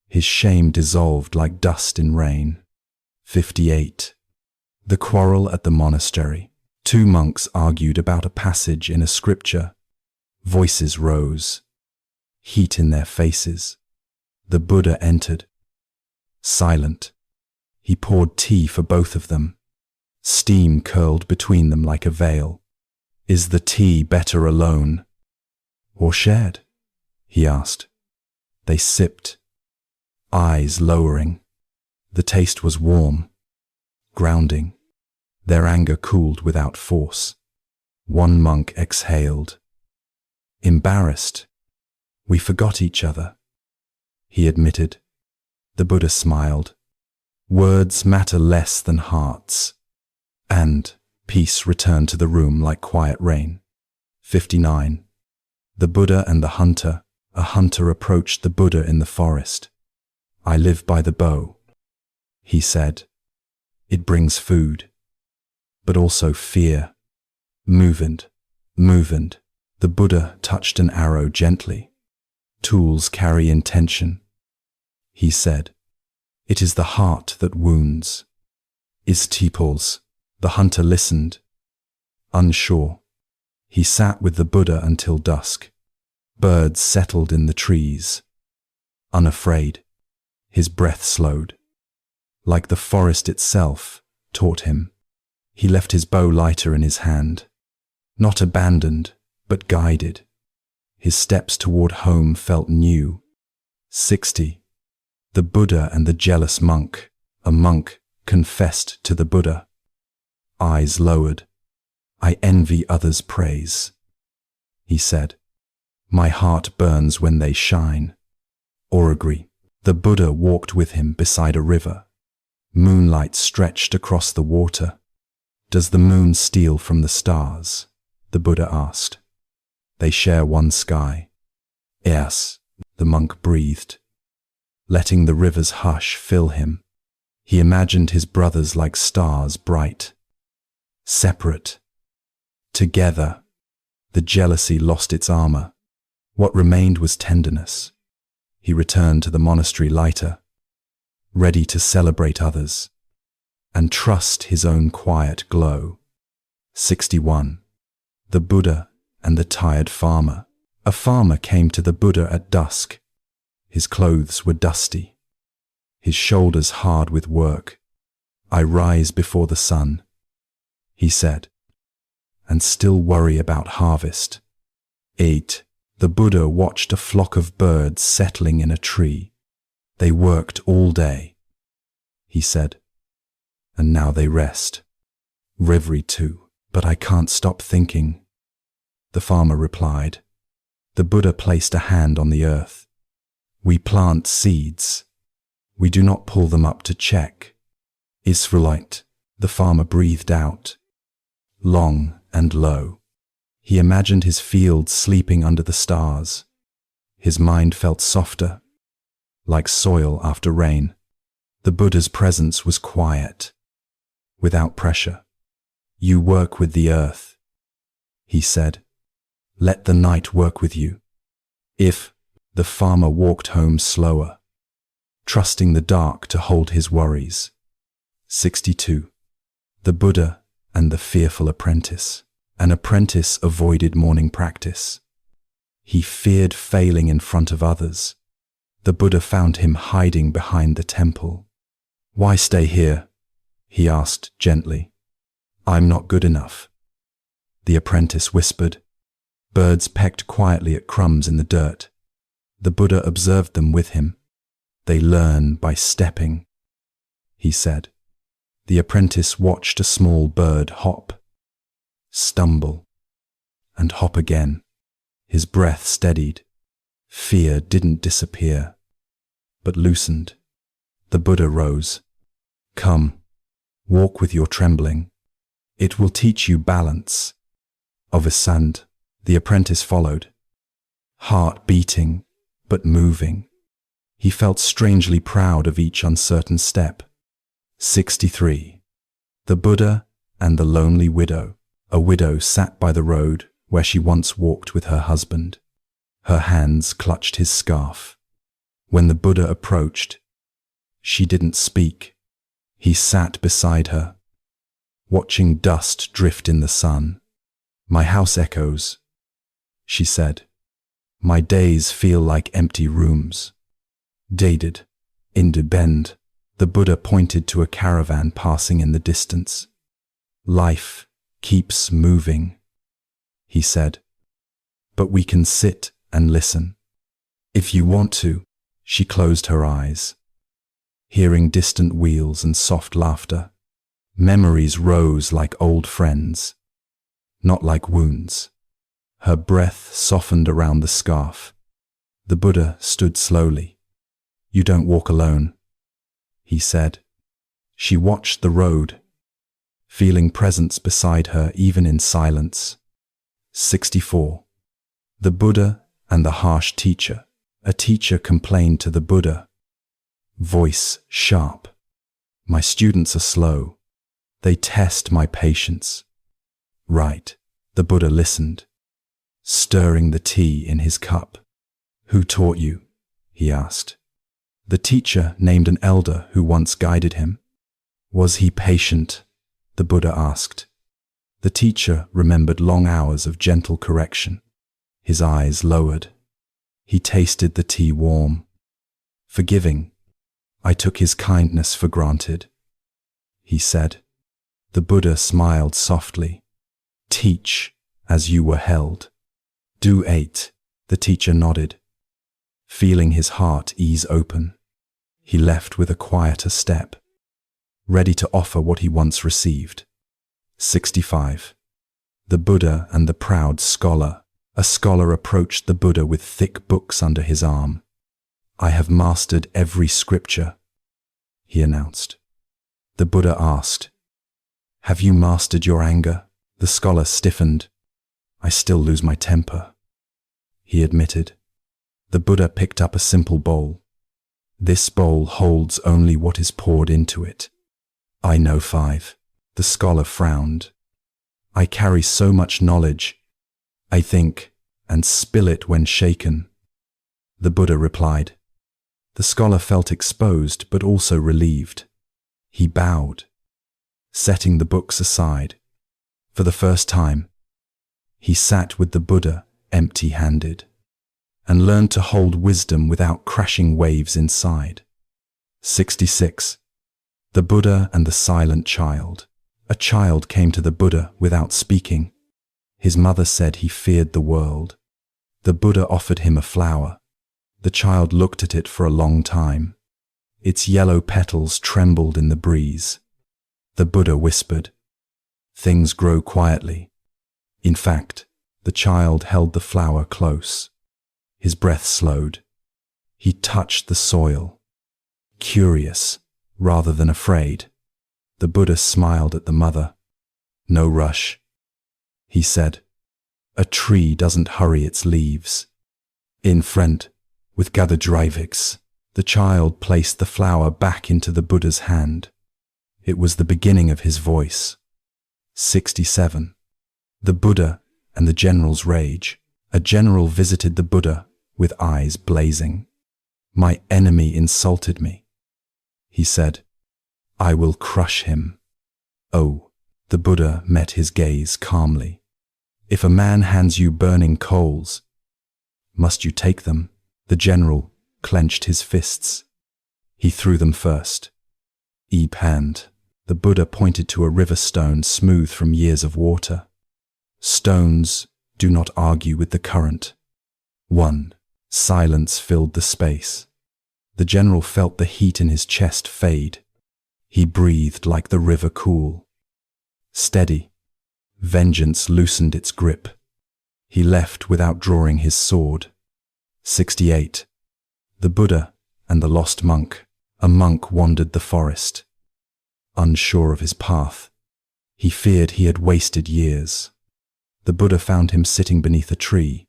his shame dissolved like dust in rain. 58. The quarrel at the monastery. Two monks argued about a passage in a scripture. Voices rose. Heat in their faces. The Buddha entered. Silent. He poured tea for both of them. Steam curled between them like a veil. Is the tea better alone or shared? He asked. They sipped, eyes lowering. The taste was warm, grounding. Their anger cooled without force. One monk exhaled. Embarrassed. We forgot each other, he admitted. The Buddha smiled. Words matter less than hearts. And peace returned to the room like quiet rain. 59. The Buddha and the hunter. A hunter approached the Buddha in the forest. I live by the bow, he said. It brings food, but also fear. Movement. The Buddha touched an arrow gently. Tools carry intention, he said. It is the heart that wounds. Is Teeples. The hunter listened. Unsure. He sat with the Buddha until dusk. Birds settled in the trees. Unafraid. His breath slowed. Like the forest itself, taught him. He left his bow lighter in his hand, not abandoned, but guided. His steps toward home felt new. 60. The Buddha and the jealous monk. A monk confessed to the Buddha. Eyes lowered. I envy others' praise. He said, my heart burns when they shine. Oragri. The Buddha walked with him beside a river. Moonlight stretched across the water. Does the moon steal from the stars? The Buddha asked. They share one sky. Yes, the monk breathed, letting the river's hush fill him. He imagined his brothers like stars bright, separate, together. The jealousy lost its armor. What remained was tenderness. He returned to the monastery lighter, ready to celebrate others and trust his own quiet glow. 61. The Buddha and the tired farmer. A farmer came to the Buddha at dusk. His clothes were dusty, his shoulders hard with work. I rise before the sun, he said, and still worry about harvest. 8. The Buddha watched a flock of birds settling in a tree. They worked all day, he said, and now they rest. Reverie too, but I can't stop thinking. The farmer replied. The Buddha placed a hand on the earth. We plant seeds. We do not pull them up to check. Israelite, the farmer breathed out, long and low. He imagined his fields sleeping under the stars. His mind felt softer, like soil after rain. The Buddha's presence was quiet, without pressure. You work with the earth, he said. Let the night work with you. If the farmer walked home slower, trusting the dark to hold his worries. 62. The Buddha and the fearful apprentice. An apprentice avoided morning practice. He feared failing in front of others. The Buddha found him hiding behind the temple. Why stay here? He asked gently. I'm not good enough. The apprentice whispered. Birds pecked quietly at crumbs in the dirt. The Buddha observed them with him. They learn by stepping, he said. The apprentice watched a small bird hop, stumble, and hop again. His breath steadied. Fear didn't disappear, but loosened. The Buddha rose. Come, walk with your trembling. It will teach you balance. Avasant. The apprentice followed, heart beating, but moving. He felt strangely proud of each uncertain step. 63. The Buddha and the lonely widow. A widow sat by the road where she once walked with her husband. Her hands clutched his scarf. When the Buddha approached, she didn't speak. He sat beside her, watching dust drift in the sun. My house echoes, she said. My days feel like empty rooms. Dated, independent. The Buddha pointed to a caravan passing in the distance. Life keeps moving, he said. But we can sit and listen. If you want to. She closed her eyes, hearing distant wheels and soft laughter. Memories rose like old friends, not like wounds. Her breath softened around the scarf. The Buddha stood slowly. You don't walk alone, he said. She watched the road, feeling presence beside her even in silence. 64. The Buddha and the harsh teacher. A teacher complained to the Buddha, voice sharp. My students are slow. They test my patience. Right. The Buddha listened, stirring the tea in his cup. Who taught you? He asked. The teacher named an elder who once guided him. Was he patient? The Buddha asked. The teacher remembered long hours of gentle correction. His eyes lowered. He tasted the tea warm, forgiving. I took his kindness for granted, he said. The Buddha smiled softly. Teach as you were held. Do 8. The teacher nodded. Feeling his heart ease open, he left with a quieter step, ready to offer what he once received. 65. The Buddha and the proud scholar. A scholar approached the Buddha with thick books under his arm. I have mastered every scripture, he announced. The Buddha asked, Have you mastered your anger? The scholar stiffened. I still lose my temper, he admitted. The Buddha picked up a simple bowl. This bowl holds only what is poured into it. I know 5. The scholar frowned. I carry so much knowledge. I think and spill it when shaken. The Buddha replied. The scholar felt exposed but also relieved. He bowed, setting the books aside. For the first time, he sat with the Buddha empty-handed and learned to hold wisdom without crashing waves inside. 66. The Buddha and the silent child. A child came to the Buddha without speaking. His mother said he feared the world. The Buddha offered him a flower. The child looked at it for a long time. Its yellow petals trembled in the breeze. The Buddha whispered, Things grow quietly. In fact, the child held the flower close. His breath slowed. He touched the soil, curious rather than afraid. The Buddha smiled at the mother. No rush, he said. A tree doesn't hurry its leaves. In front, with Gadadrivix, the child placed the flower back into the Buddha's hand. It was the beginning of his voice. 67. The Buddha and the general's rage. A general visited the Buddha with eyes blazing. My enemy insulted me, he said. I will crush him. Oh, the Buddha met his gaze calmly. If a man hands you burning coals, must you take them? The general clenched his fists. He threw them first. Hand. The Buddha pointed to a river stone smooth from years of water. Stones do not argue with the current. 1. Silence filled the space. The general felt the heat in his chest fade. He breathed like the river cool. Steady. Vengeance loosened its grip. He left without drawing his sword. 68. The Buddha and the lost monk. A monk wandered the forest. Unsure of his path, he feared he had wasted years. The Buddha found him sitting beneath a tree,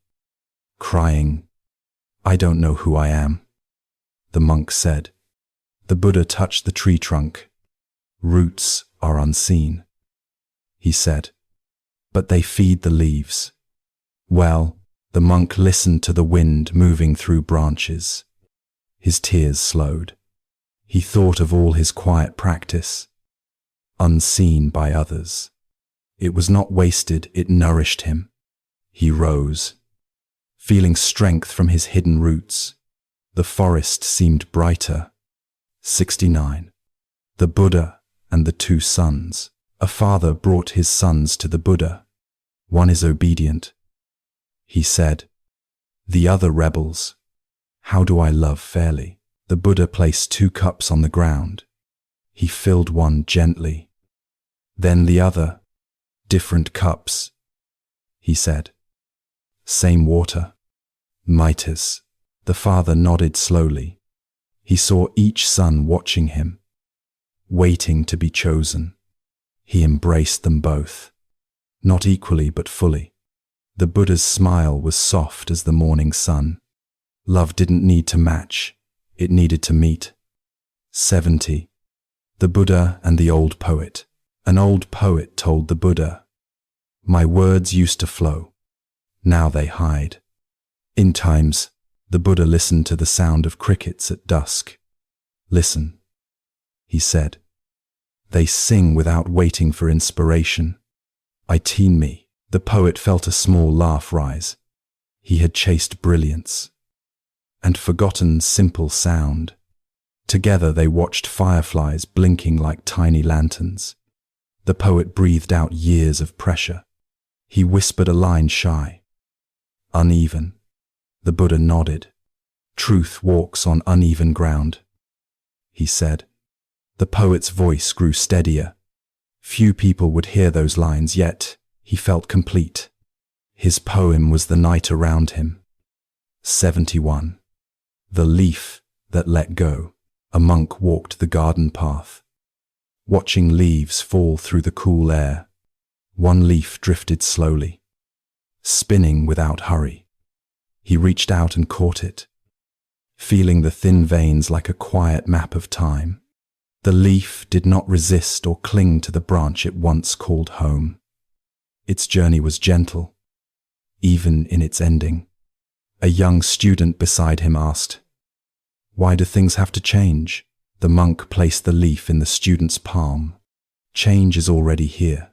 crying, I don't know who I am. The monk said. The Buddha touched the tree trunk. Roots are unseen, he said, but they feed the leaves. Well, the monk listened to the wind moving through branches. His tears slowed. He thought of all his quiet practice, unseen by others. It was not wasted, it nourished him. He rose, feeling strength from his hidden roots. The forest seemed brighter. 69. The Buddha and the 2 sons. A father brought his sons to the Buddha. One is obedient, he said. The other rebels. How do I love fairly? The Buddha placed 2 cups on the ground. He filled one gently. Then the other. Different cups, he said. Same water. Mites. The father nodded slowly. He saw each son watching him, waiting to be chosen. He embraced them both, not equally but fully. The Buddha's smile was soft as the morning sun. Love didn't need to match, it needed to meet. 70. The Buddha and the old poet. An old poet told the Buddha, my words used to flow, now they hide. In times, the Buddha listened to the sound of crickets at dusk. Listen, he said. They sing without waiting for inspiration. I teen me. The poet felt a small laugh rise. He had chased brilliance and forgotten simple sound. Together they watched fireflies blinking like tiny lanterns. The poet breathed out years of pressure. He whispered a line shy. Uneven. The Buddha nodded. Truth walks on uneven ground, he said. The poet's voice grew steadier. Few people would hear those lines, yet he felt complete. His poem was the night around him. 71. The leaf that let go. A monk walked the garden path, watching leaves fall through the cool air. One leaf drifted slowly, spinning without hurry. He reached out and caught it, feeling the thin veins like a quiet map of time. The leaf did not resist or cling to the branch it once called home. Its journey was gentle, even in its ending. A young student beside him asked, "Why do things have to change?" The monk placed the leaf in the student's palm. "Change is already here,"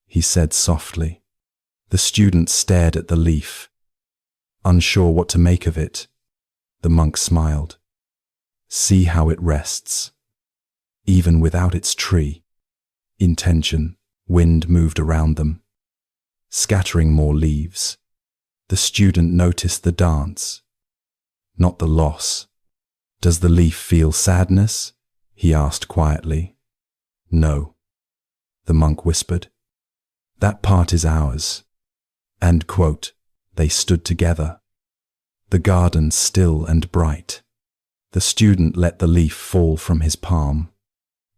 he said softly. The student stared at the leaf, unsure what to make of it. The monk smiled. "See how it rests, even without its tree." Intention. Wind moved around them, scattering more leaves. The student noticed the dance, not the loss. "Does the leaf feel sadness?" he asked quietly. "No," the monk whispered. "That part is ours." End quote. They stood together, the garden still and bright. The student let the leaf fall from his palm.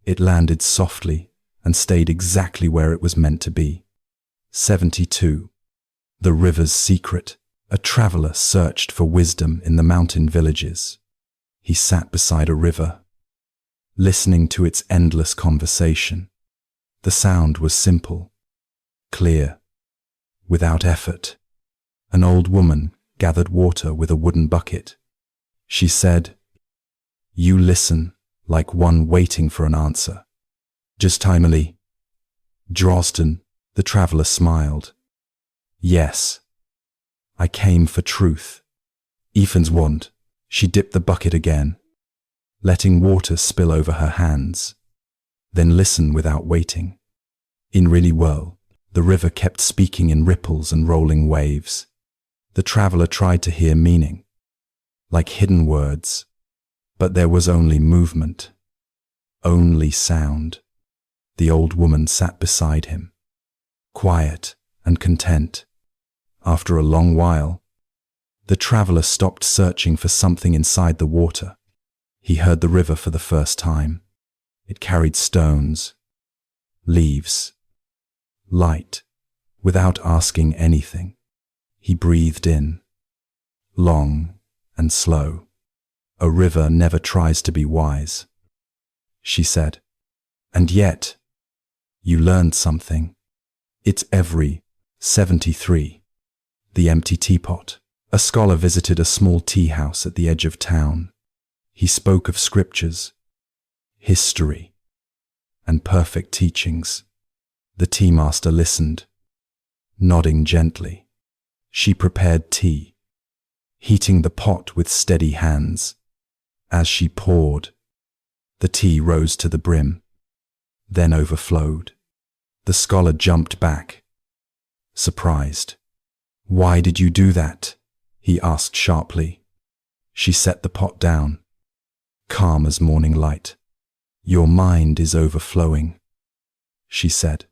It landed softly and stayed exactly where it was meant to be. 72. The river's secret. A traveler searched for wisdom in the mountain villages. He sat beside a river, listening to its endless conversation. The sound was simple, clear, without effort. An old woman gathered water with a wooden bucket. She said, "You listen like one waiting for an answer." "Just timely." Drosten, the traveler smiled. "Yes, I came for truth." Ethan's wand. She dipped the bucket again, letting water spill over her hands. Then listen without waiting. In really well, the river kept speaking in ripples and rolling waves. The traveler tried to hear meaning, like hidden words, but there was only movement, only sound. The old woman sat beside him, quiet and content. After a long while, the traveler stopped searching for something inside the water. He heard the river for the first time. It carried stones, leaves, light, without asking anything. He breathed in, long and slow. "A river never tries to be wise," she said. "And yet, you learned something." It's every 73. The empty teapot. A scholar visited a small tea house at the edge of town. He spoke of scriptures, history, and perfect teachings. The tea master listened, nodding gently. She prepared tea, heating the pot with steady hands. As she poured, the tea rose to the brim, then overflowed. The scholar jumped back, surprised. "Why did you do that?" he asked sharply. She set the pot down, calm as morning light. "Your mind is overflowing," she said.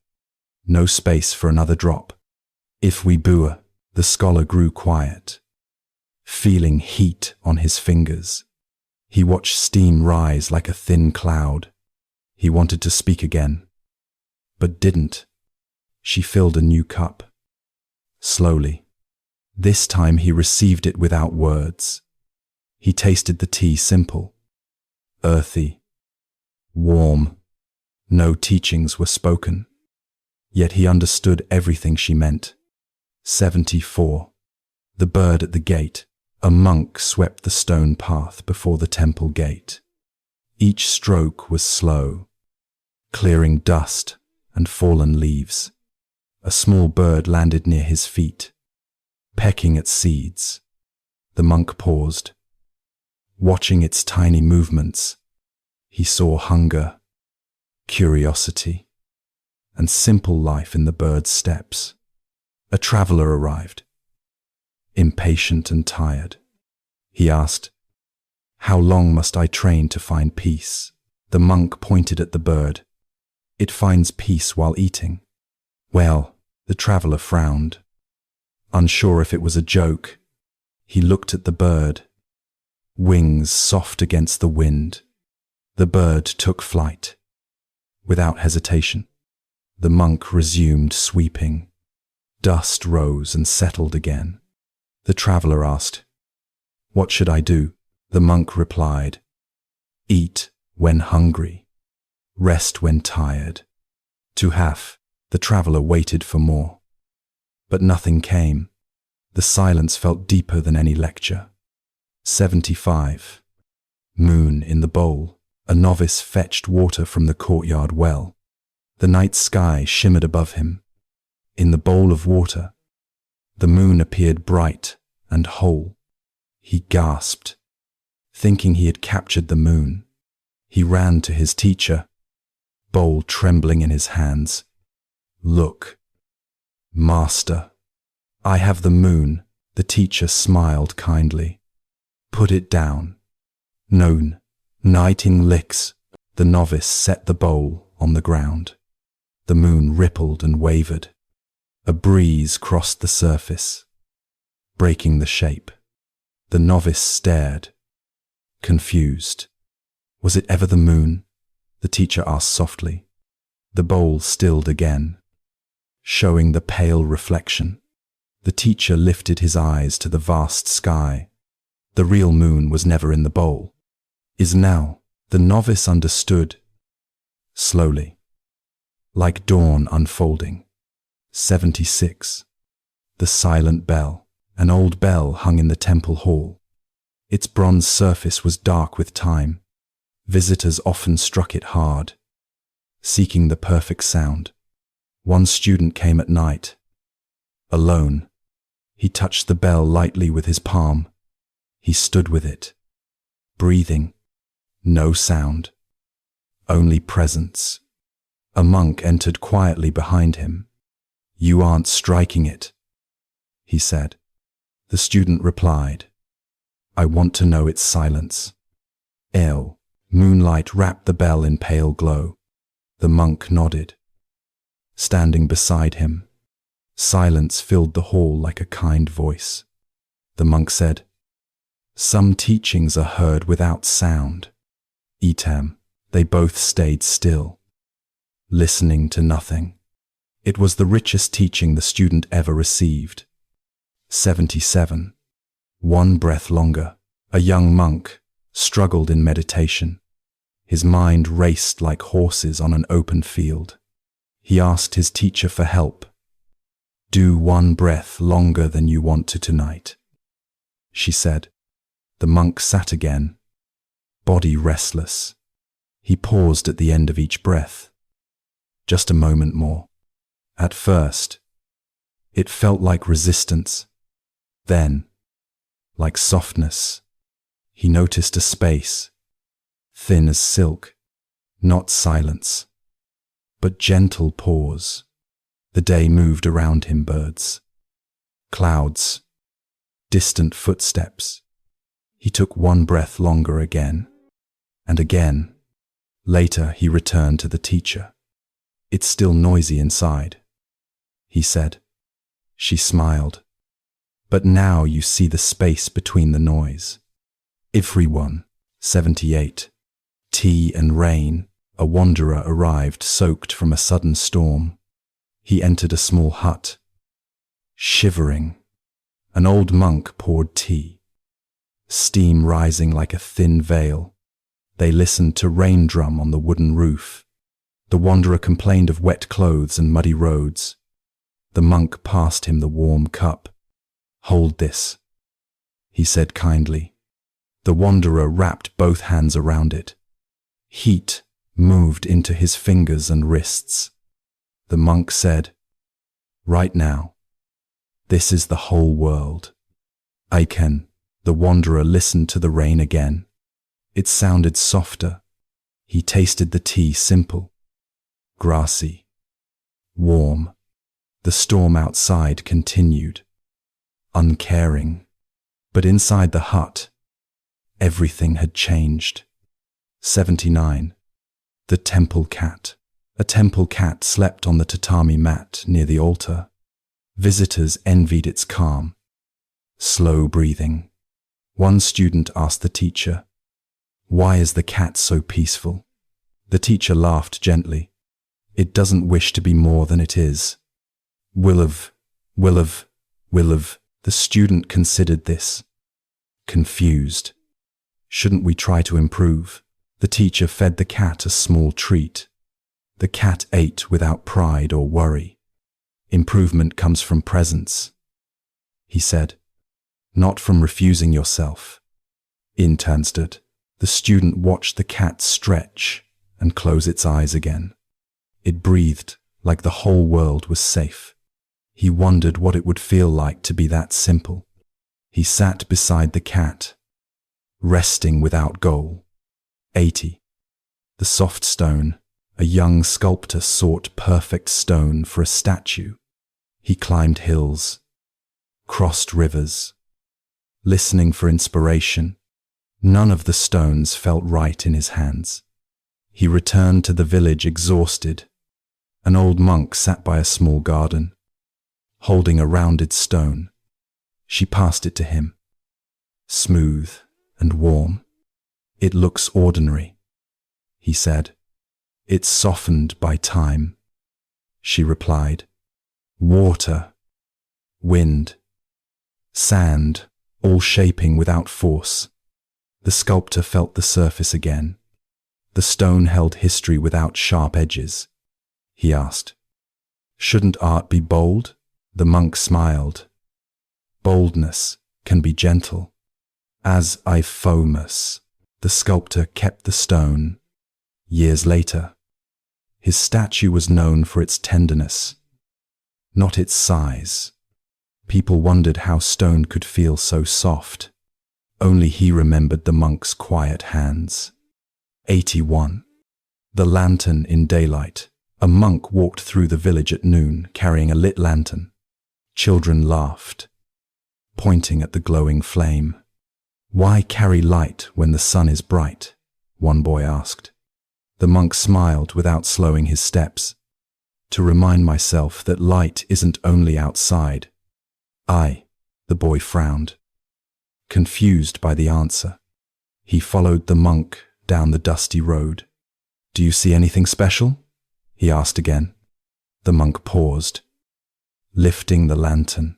"No space for another drop. If we bua." The scholar grew quiet, feeling heat on his fingers. He watched steam rise like a thin cloud. He wanted to speak again, but didn't. She filled a new cup, slowly. This time he received it without words. He tasted the tea simple, earthy, warm. No teachings were spoken, yet he understood everything she meant. 74. The bird at the gate. A monk swept the stone path before the temple gate. Each stroke was slow, clearing dust and fallen leaves. A small bird landed near his feet, pecking at seeds. The monk paused, watching its tiny movements. He saw hunger, curiosity, and simple life in the bird's steps. A traveler arrived, impatient and tired. He asked, "How long must I train to find peace?" The monk pointed at the bird. "It finds peace while eating." "Well," the traveler frowned, unsure if it was a joke. He looked at the bird, wings soft against the wind. The bird took flight. Without hesitation, the monk resumed sweeping. Dust rose and settled again. The traveler asked, "What should I do?" The monk replied, "Eat when hungry, rest when tired." To half, the traveler waited for more. But nothing came. The silence felt deeper than any lecture. 75. Moon in the bowl. A novice fetched water from the courtyard well. The night sky shimmered above him. In the bowl of water, the moon appeared bright and whole. He gasped, thinking he had captured the moon. He ran to his teacher, bowl trembling in his hands. "Look, Master, I have the moon." The teacher smiled kindly. "Put it down." "No, nighting licks." The novice set the bowl on the ground. The moon rippled and wavered. A breeze crossed the surface, breaking the shape. The novice stared, confused. "Was it ever the moon?" the teacher asked softly. The bowl stilled again, showing the pale reflection. The teacher lifted his eyes to the vast sky. The real moon was never in the bowl. "Is now," the novice understood, slowly, like dawn unfolding. 76. The silent bell. An old bell hung in the temple hall. Its bronze surface was dark with time. Visitors often struck it hard, seeking the perfect sound. One student came at night. Alone, he touched the bell lightly with his palm. He stood with it, breathing. No sound, only presence. A monk entered quietly behind him. "You aren't striking it," he said. The student replied, "I want to know its silence." Moonlight wrapped the bell in pale glow. The monk nodded. Standing beside him, silence filled the hall like a kind voice. The monk said, "Some teachings are heard without sound." They both stayed still, listening to nothing. It was the richest teaching the student ever received. 77. One breath longer. A young monk struggled in meditation. His mind raced like horses on an open field. He asked his teacher for help. "Do one breath longer than you want to tonight," she said. The monk sat again, body restless. He paused at the end of each breath. Just a moment more. At first, it felt like resistance. Then, like softness, he noticed a space, thin as silk, not silence, but gentle pause. The day moved around him, birds, clouds, distant footsteps. He took one breath longer again, and again. Later, he returned to the teacher. "It's still noisy inside," he said. She smiled. "But now you see the space between the noise." Everyone. 78. Tea and rain. A wanderer arrived, soaked from a sudden storm. He entered a small hut, shivering. An old monk poured tea, steam rising like a thin veil. They listened to rain drum on the wooden roof. The wanderer complained of wet clothes and muddy roads. The monk passed him the warm cup. "Hold this," he said kindly. The wanderer wrapped both hands around it. Heat moved into his fingers and wrists. The monk said, "Right now, this is the whole world." The wanderer listened to the rain again. It sounded softer. He tasted the tea, simple, grassy, warm. The storm outside continued, uncaring. But inside the hut, everything had changed. 79. The temple cat. A temple cat slept on the tatami mat near the altar. Visitors envied its calm, slow breathing. One student asked the teacher, "Why is the cat so peaceful?" The teacher laughed gently. "It doesn't wish to be more than it is." Will of. The student considered this, confused. Shouldn't we try to improve? The teacher fed the cat a small treat. The cat ate without pride or worry. Improvement comes from presence, he said, not from refusing yourself. Intern stood. The student watched the cat stretch and close its eyes again. It breathed like the whole world was safe. He wondered what it would feel like to be that simple. He sat beside the cat, resting without goal. 80. The soft stone. A young sculptor sought perfect stone for a statue. He climbed hills, crossed rivers, listening for inspiration. None of the stones felt right in his hands. He returned to the village exhausted. An old monk sat by a small garden, holding a rounded stone. She passed it to him. Smooth and warm. "It looks ordinary," he said. "It's softened by time," she replied. Water, wind, sand, all shaping without force. The sculptor felt the surface again. The stone held history without sharp edges. He asked, "Shouldn't art be bold?" The monk smiled. "Boldness can be gentle." As I famous, the sculptor kept the stone. Years later, his statue was known for its tenderness, not its size. People wondered how stone could feel so soft. Only he remembered the monk's quiet hands. 81. The lantern in daylight. A monk walked through the village at noon, carrying a lit lantern. Children laughed, pointing at the glowing flame. "Why carry light when the sun is bright?" one boy asked. The monk smiled without slowing his steps. "To remind myself that light isn't only outside." The boy frowned, confused by the answer. He followed the monk down the dusty road. "Do you see anything special?" he asked again. The monk paused, lifting the lantern.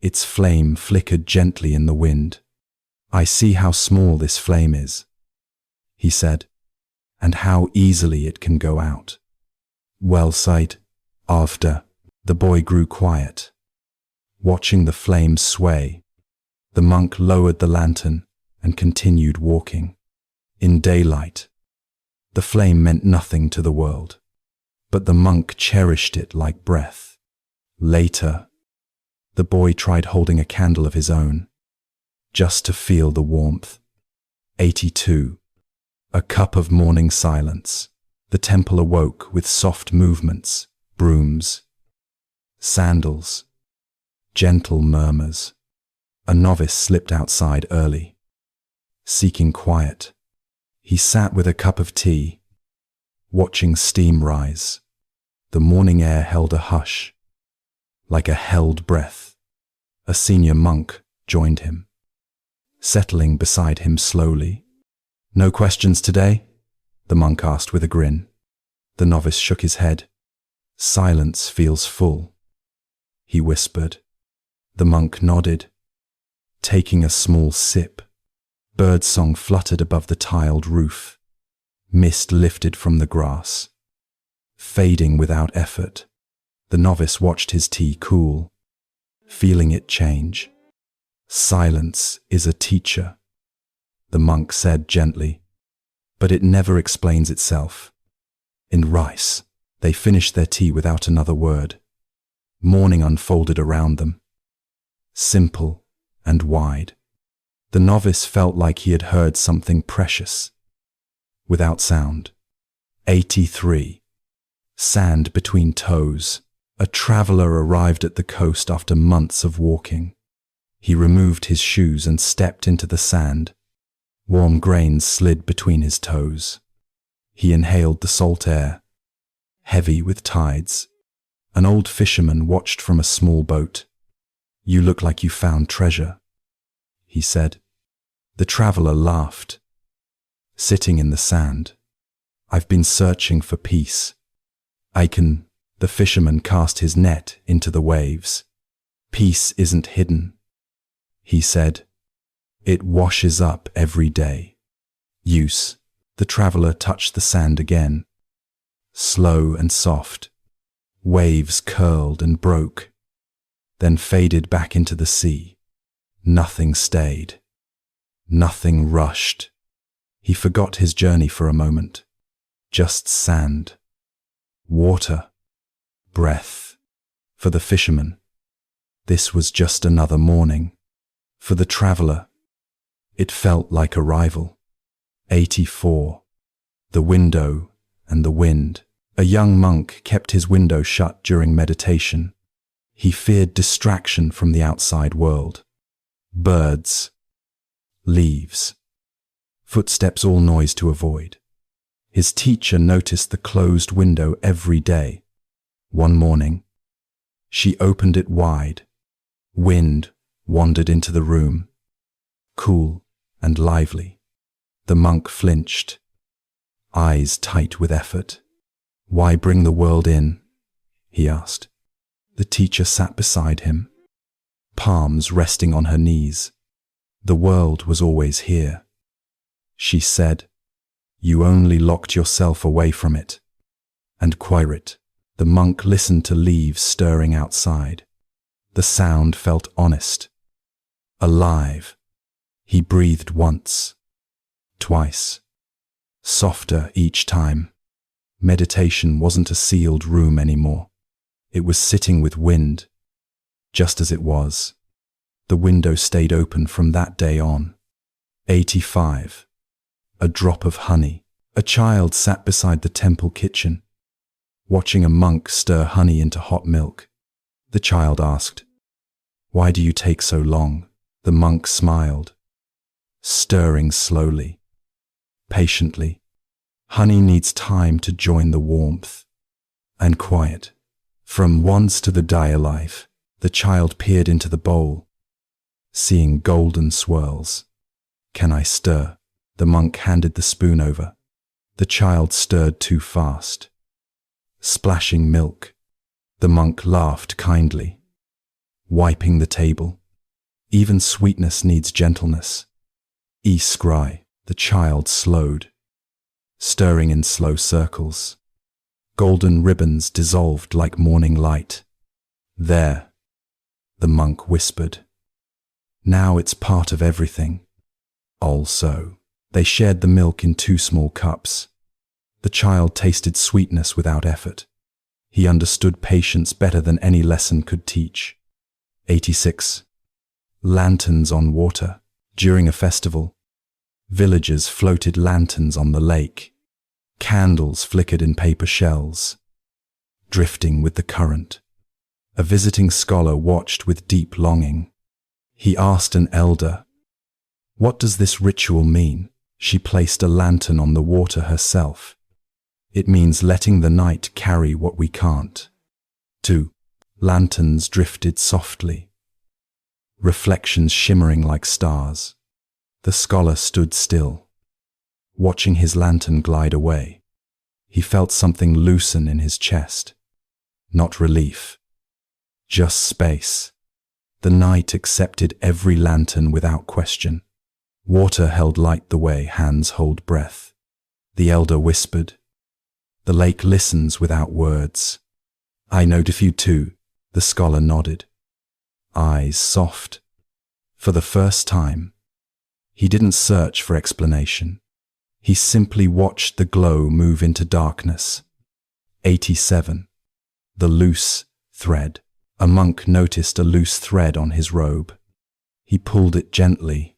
Its flame flickered gently in the wind. "I see how small this flame is," he said, "and how easily it can go out." "Well said." After, the boy grew quiet, watching the flame sway. The monk lowered the lantern and continued walking. In daylight, the flame meant nothing to the world, but the monk cherished it like breath. Later, the boy tried holding a candle of his own, just to feel the warmth. 82. A cup of morning silence. The temple awoke with soft movements, brooms, sandals, gentle murmurs. A novice slipped outside early, seeking quiet. He sat with a cup of tea, watching steam rise. The morning air held a hush, like a held breath. A senior monk joined him, settling beside him slowly. "No questions today?" the monk asked with a grin. The novice shook his head. "Silence feels full," he whispered. The monk nodded, taking a small sip. Birdsong fluttered above the tiled roof. Mist lifted from the grass, fading without effort. The novice watched his tea cool, feeling it change. "Silence is a teacher," the monk said gently, "but it never explains itself." In Rice, they finished their tea without another word. Morning unfolded around them, simple and wide. The novice felt like he had heard something precious, without sound. 83. Sand between toes. A traveler arrived at the coast after months of walking. He removed his shoes and stepped into the sand. Warm grains slid between his toes. He inhaled the salt air, heavy with tides. An old fisherman watched from a small boat. "You look like you found treasure," he said. The traveler laughed. Sitting in the sand, "I've been searching for peace. The fisherman cast his net into the waves. "Peace isn't hidden," he said. "It washes up every day." The traveler touched the sand again. Slow and soft. Waves curled and broke, then faded back into the sea. Nothing stayed. Nothing rushed. He forgot his journey for a moment. Just sand. Water. Breath. For the fisherman, this was just another morning. For the traveler, it felt like arrival. 84. The window and the wind. A young monk kept his window shut during meditation. He feared distraction from the outside world. Birds. Leaves. Footsteps, all noise to avoid. His teacher noticed the closed window every day. One morning, she opened it wide. Wind wandered into the room, cool and lively. The monk flinched, eyes tight with effort. "Why bring the world in?" he asked. The teacher sat beside him, palms resting on her knees. "The world was always here," she said. "You only locked yourself away from it." And quiet. The monk listened to leaves stirring outside. The sound felt honest, alive. He breathed once, twice, softer each time. Meditation wasn't a sealed room anymore. It was sitting with wind, just as it was. The window stayed open from that day on. 85. A drop of honey. A child sat beside the temple kitchen, watching a monk stir honey into hot milk. The child asked, "Why do you take so long?" The monk smiled, stirring slowly, patiently. "Honey needs time to join the warmth." And quiet. From once to the dire life, the child peered into the bowl, seeing golden swirls. "Can I stir?" The monk handed the spoon over. The child stirred too fast, splashing milk. The monk laughed kindly, wiping the table. "Even sweetness needs gentleness." Scry. The child slowed, stirring in slow circles. Golden ribbons dissolved like morning light. "There," the monk whispered. "Now it's part of everything." Also, they shared the milk in 2 small cups. The child tasted sweetness without effort. He understood patience better than any lesson could teach. 86. Lanterns on water. During a festival, villagers floated lanterns on the lake. Candles flickered in paper shells, drifting with the current. A visiting scholar watched with deep longing. He asked an elder, "What does this ritual mean?" She placed a lantern on the water herself. "It means letting the night carry what we can't." 2. Lanterns drifted softly, reflections shimmering like stars. The scholar stood still, watching his lantern glide away. He felt something loosen in his chest. Not relief, just space. The night accepted every lantern without question. Water held light the way hands hold breath. The elder whispered. The lake listens without words. "I notice you too," the scholar nodded, eyes soft. For the first time, he didn't search for explanation. He simply watched the glow move into darkness. 87. The loose thread. A monk noticed a loose thread on his robe. He pulled it gently,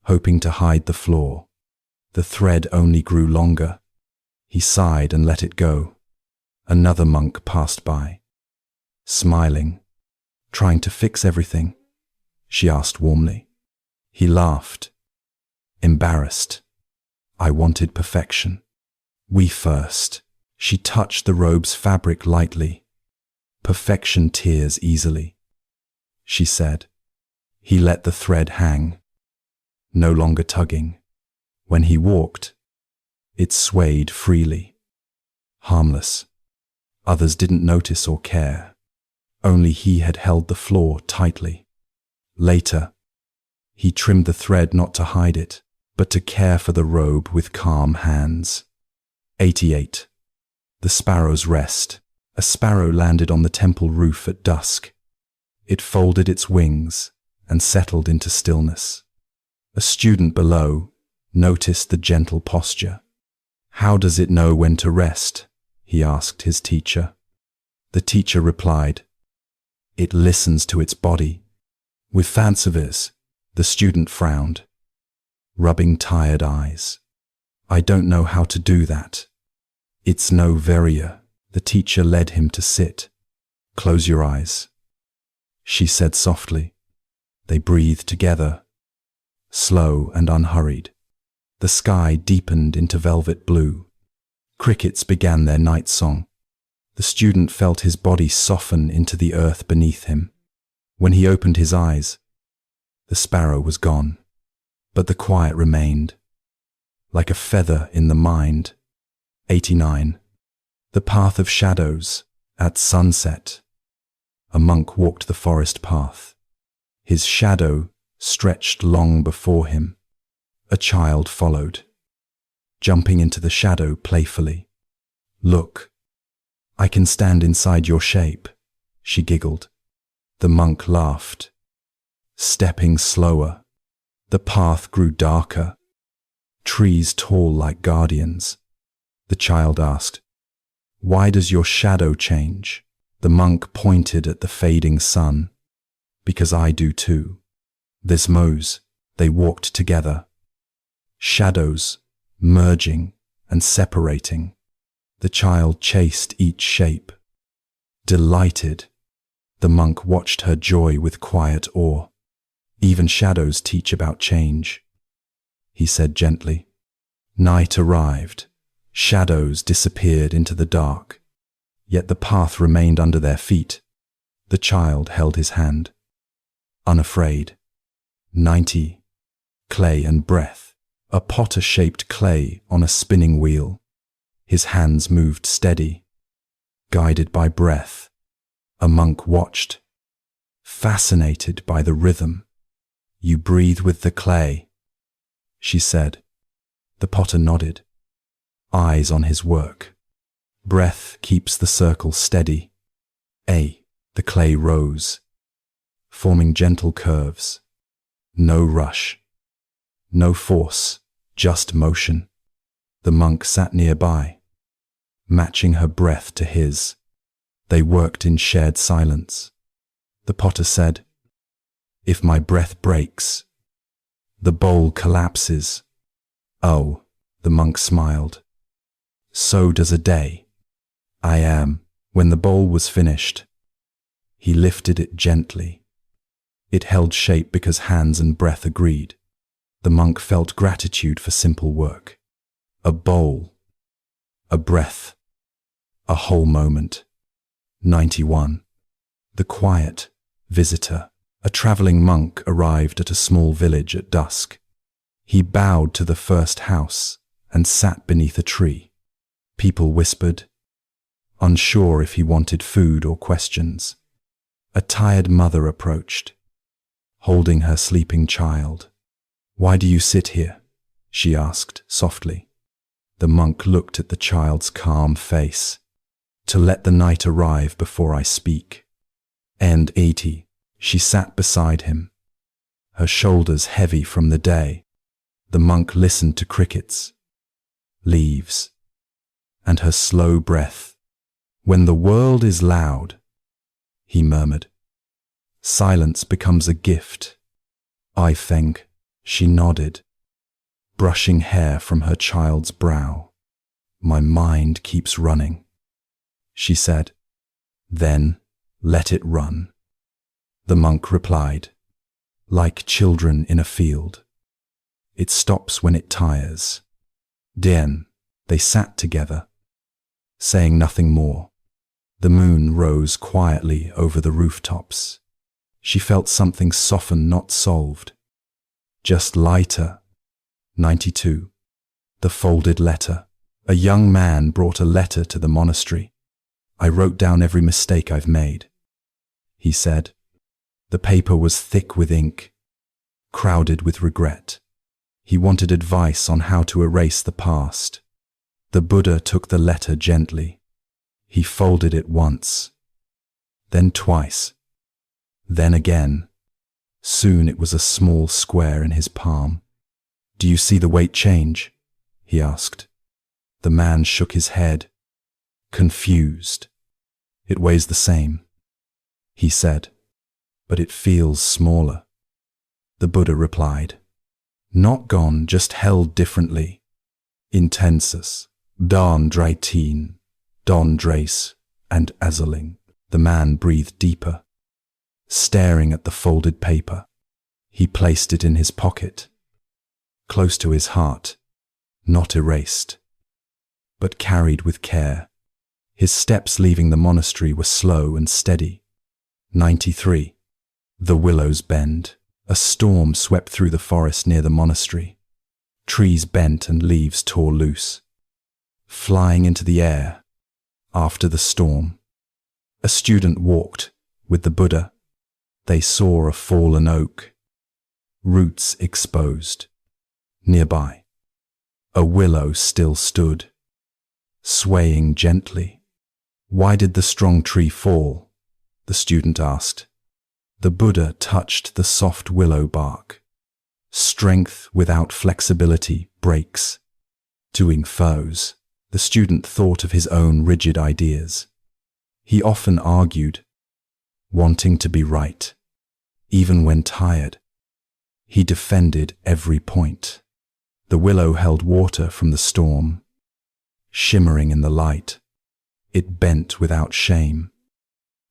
hoping to hide the flaw. The thread only grew longer. He sighed and let it go. Another monk passed by. Smiling, trying to fix everything, she asked warmly. He laughed. Embarrassed. I wanted perfection. We first. She touched the robe's fabric lightly. Perfection tears easily, she said. He let the thread hang, no longer tugging. When he walked, it swayed freely. Harmless. Others didn't notice or care. Only he had held the floor tightly. Later, he trimmed the thread not to hide it, but to care for the robe with calm hands. 88. The Sparrow's Rest. A sparrow landed on the temple roof at dusk. It folded its wings and settled into stillness. A student below noticed the gentle posture. How does it know when to rest? He asked his teacher. The teacher replied, it listens to its body. With fancies, the student frowned, rubbing tired eyes. I don't know how to do that. It's no varia. The teacher led him to sit. Close your eyes, she said softly. They breathed together, slow and unhurried. The sky deepened into velvet blue. Crickets began their night song. The student felt his body soften into the earth beneath him. When he opened his eyes, the sparrow was gone, but the quiet remained, like a feather in the mind. 89. The Path of Shadows. At sunset, a monk walked the forest path. His shadow stretched long before him. A child followed, jumping into the shadow playfully. Look, I can stand inside your shape, she giggled. The monk laughed. Stepping slower, the path grew darker, trees tall like guardians. The child asked, why does your shadow change? The monk pointed at the fading sun. Because I do too. This Mose, they walked together. Shadows, merging and separating. The child chased each shape. Delighted, the monk watched her joy with quiet awe. Even shadows teach about change, he said gently. Night arrived. Shadows disappeared into the dark, yet the path remained under their feet. The child held his hand. Unafraid. 90. Clay and breath. A potter shaped clay on a spinning wheel. His hands moved steady, guided by breath. A monk watched, fascinated by the rhythm. You breathe with the clay, she said. The potter nodded, eyes on his work. Breath keeps the circle steady. The clay rose, forming gentle curves. No rush, no force, just motion. The monk sat nearby, matching her breath to his. They worked in shared silence. The potter said, if my breath breaks, the bowl collapses. Oh, the monk smiled. So does a day. I am. When the bowl was finished, he lifted it gently. It held shape because hands and breath agreed. The monk felt gratitude for simple work. A bowl, a breath, a whole moment. 91. The quiet visitor. A traveling monk arrived at a small village at dusk. He bowed to the first house and sat beneath a tree. People whispered, unsure if he wanted food or questions. A tired mother approached, holding her sleeping child. Why do you sit here? She asked softly. The monk looked at the child's calm face. To let the night arrive before I speak. And 80. She sat beside him, her shoulders heavy from the day. The monk listened to crickets, leaves, and her slow breath. When the world is loud, he murmured, silence becomes a gift. I think, she nodded, brushing hair from her child's brow. My mind keeps running, she said. Then, let it run. The monk replied, like children in a field. It stops when it tires. Then, they sat together, saying nothing more. The moon rose quietly over the rooftops. She felt something soften, not solved. Just lighter. 92. The folded letter. A young man brought a letter to the monastery. I wrote down every mistake I've made, he said. The paper was thick with ink, crowded with regret. He wanted advice on how to erase the past. The Buddha took the letter gently. He folded it once, then twice, then again. Soon it was a small square in his palm. Do you see the weight change? He asked. The man shook his head, confused. It weighs the same, he said, but it feels smaller. The Buddha replied, not gone, just held differently. Intensus, dan dreiteen, don drace, and azeling. The man breathed deeper, staring at the folded paper. He placed it in his pocket, close to his heart, not erased, but carried with care. His steps leaving the monastery were slow and steady. 93. The willows bend. A storm swept through the forest near the monastery. Trees bent and leaves tore loose, flying into the air. After the storm, a student walked with the Buddha. They saw a fallen oak, roots exposed. Nearby, a willow still stood, swaying gently. Why did the strong tree fall? The student asked. The Buddha touched the soft willow bark. Strength without flexibility breaks. Doing foes. The student thought of his own rigid ideas. He often argued, wanting to be right, even when tired. He defended every point. The willow held water from the storm, shimmering in the light. It bent without shame,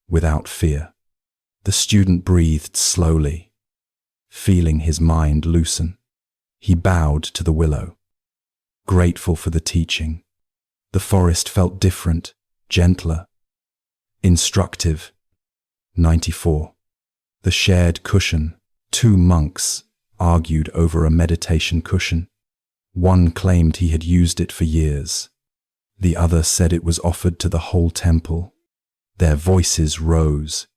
without fear. The student breathed slowly, feeling his mind loosen. He bowed to the willow, grateful for the teaching. The forest felt different, gentler, instructive. 94. The shared cushion. Two monks argued over a meditation cushion. One claimed he had used it for years. The other said it was offered to the whole temple. Their voices rose,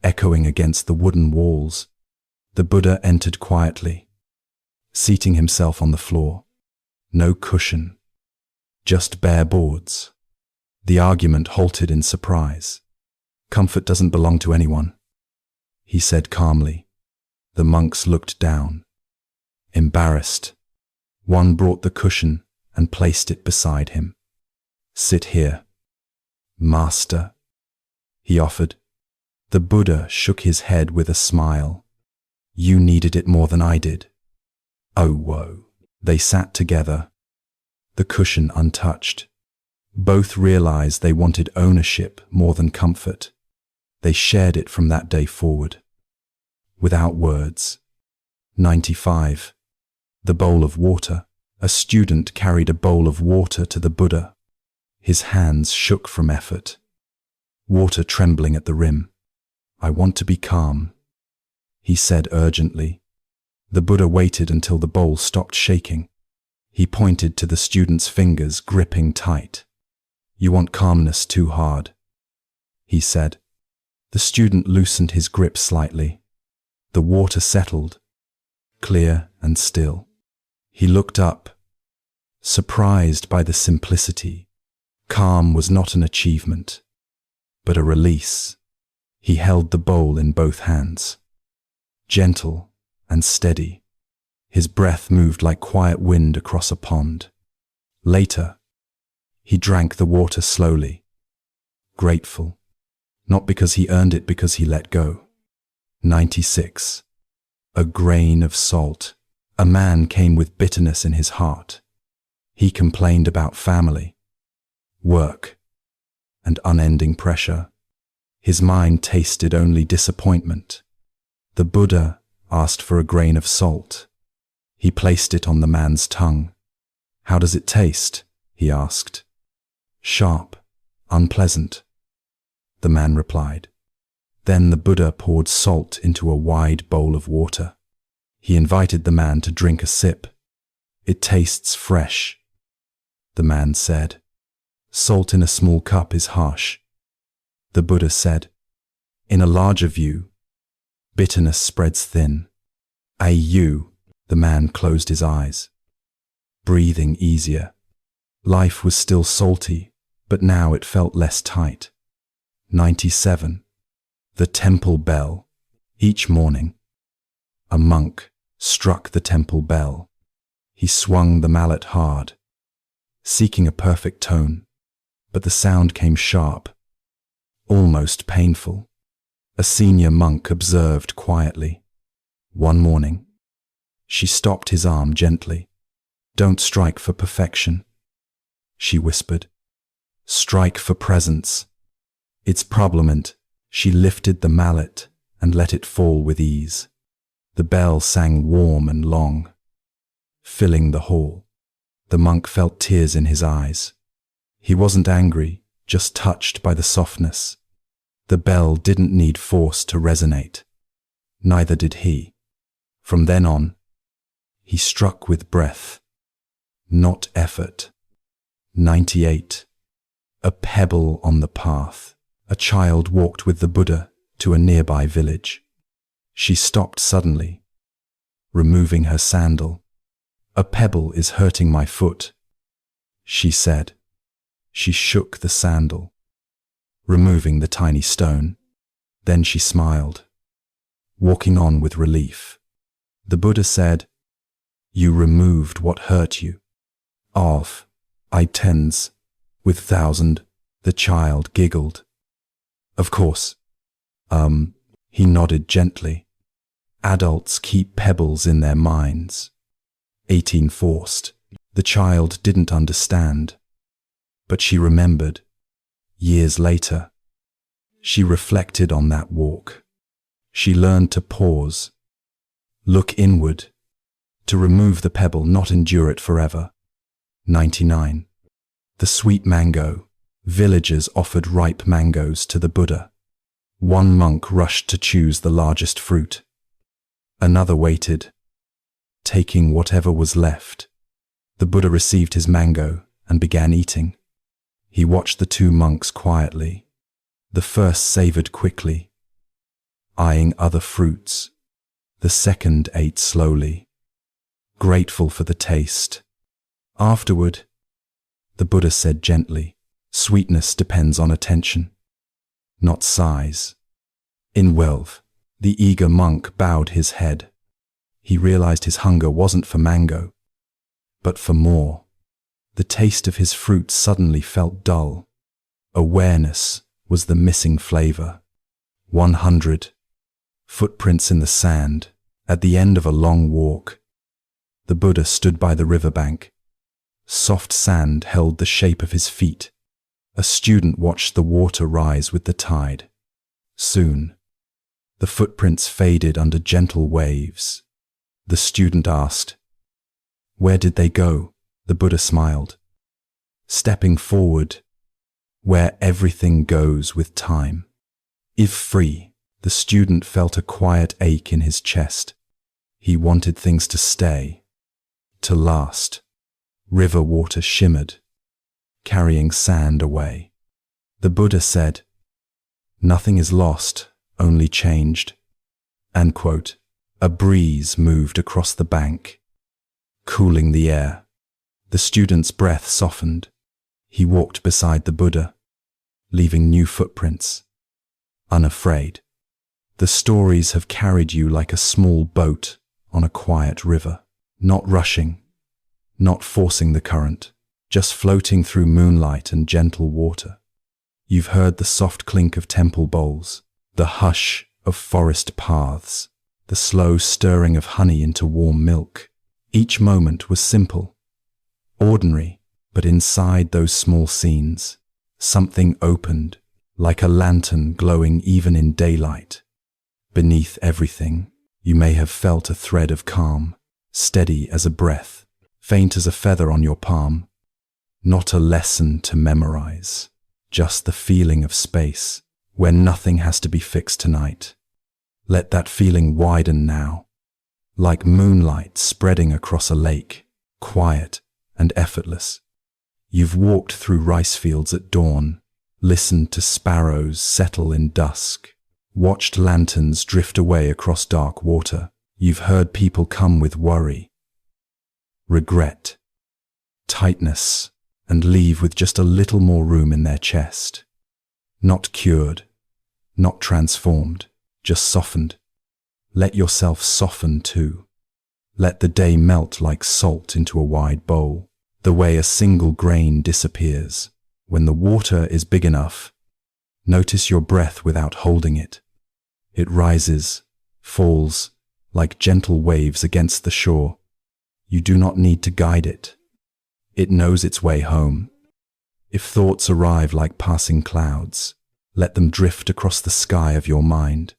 echoing against the wooden walls. The Buddha entered quietly, seating himself on the floor. No cushion, just bare boards. The argument halted in surprise. Comfort doesn't belong to anyone, he said calmly. The monks looked down, embarrassed. One brought the cushion and placed it beside him. Sit here, master, he offered. The Buddha shook his head with a smile. You needed it more than I did. Oh, woe. They sat together, the cushion untouched. Both realized they wanted ownership more than comfort. They shared it from that day forward, without words. 95. The bowl of water. A student carried a bowl of water to the Buddha. His hands shook from effort, water trembling at the rim. I want to be calm, he said urgently. The Buddha waited until the bowl stopped shaking. He pointed to the student's fingers gripping tight. You want calmness too hard, he said. The student loosened his grip slightly. The water settled, clear and still. He looked up, surprised by the simplicity. Calm was not an achievement, but a release. He held the bowl in both hands, gentle and steady. His breath moved like quiet wind across a pond. Later, he drank the water slowly, grateful, not because he earned it, because he let go. 96. A grain of salt. A man came with bitterness in his heart. He complained about family, work, and unending pressure. His mind tasted only disappointment. The Buddha asked for a grain of salt. He placed it on the man's tongue. "How does it taste?" he asked. "Sharp, unpleasant," the man replied. Then the Buddha poured salt into a wide bowl of water. He invited the man to drink a sip. "It tastes fresh," the man said. "Salt in a small cup is harsh." The Buddha said, "In a larger view, bitterness spreads thin." The man closed his eyes, breathing easier. Life was still salty, but now it felt less tight. 97. The temple bell. Each morning, a monk struck the temple bell. He swung the mallet hard, seeking a perfect tone, but the sound came sharp, almost painful. A senior monk observed quietly. One morning, she stopped his arm gently. "Don't strike for perfection," she whispered. "Strike for presence. It's problemant." She lifted the mallet and let it fall with ease. The bell sang warm and long, filling the hall. The monk felt tears in his eyes. He wasn't angry, just touched by the softness. The bell didn't need force to resonate. Neither did he. From then on, he struck with breath, not effort. 98. A pebble on the path. A child walked with the Buddha to a nearby village. She stopped suddenly, removing her sandal. "A pebble is hurting my foot," she said. She shook the sandal, removing the tiny stone. Then she smiled, walking on with relief. The Buddha said, "You removed what hurt you." I tens, with thousand, the child giggled. "Of course." He nodded gently. "Adults keep pebbles in their minds." 18 forced. The child didn't understand, but she remembered. Years later, she reflected on that walk. She learned to pause, look inward, to remove the pebble, not endure it forever. 99. The sweet mango. Villagers offered ripe mangoes to the Buddha. One monk rushed to choose the largest fruit. Another waited, taking whatever was left. The Buddha received his mango and began eating. He watched the two monks quietly. The first savored quickly, eyeing other fruits. The second ate slowly, grateful for the taste. Afterward, the Buddha said gently, "Sweetness depends on attention, not size." In wealth, the eager monk bowed his head. He realized his hunger wasn't for mango, but for more. The taste of his fruit suddenly felt dull. Awareness was the missing flavor. 100. Footprints in the sand. At the end of a long walk, the Buddha stood by the riverbank. Soft sand held the shape of his feet. A student watched the water rise with the tide. Soon, the footprints faded under gentle waves. The student asked, "Where did they go?" The Buddha smiled. "Stepping forward, where everything goes with time." If free, the student felt a quiet ache in his chest. He wanted things to stay, to last. River water shimmered, carrying sand away. The Buddha said, "Nothing is lost, only changed." And quote, a breeze moved across the bank, cooling the air. The student's breath softened. He walked beside the Buddha, leaving new footprints, unafraid. The stories have carried you like a small boat on a quiet river, not rushing, not forcing the current, just floating through moonlight and gentle water. You've heard the soft clink of temple bowls, the hush of forest paths, the slow stirring of honey into warm milk. Each moment was simple, ordinary, but inside those small scenes, Something opened, like a lantern glowing even in daylight. Beneath everything, you may have felt a thread of calm, steady as a breath, faint as a feather on your palm. Not a lesson to memorize, just the feeling of space, where nothing has to be fixed tonight. Let that feeling widen now, like moonlight spreading across a lake, quiet and effortless. You've walked through rice fields at dawn, listened to sparrows settle in dusk, watched lanterns drift away across dark water. You've heard people come with worry, regret, tightness, and leave with just a little more room in their chest. Not cured, not transformed, just softened. Let yourself soften too. Let the day melt like salt into a wide bowl, the way a single grain disappears. When the water is big enough, notice your breath without holding it. It rises, falls, like gentle waves against the shore. You do not need to guide it. It knows its way home. If thoughts arrive like passing clouds, let them drift across the sky of your mind.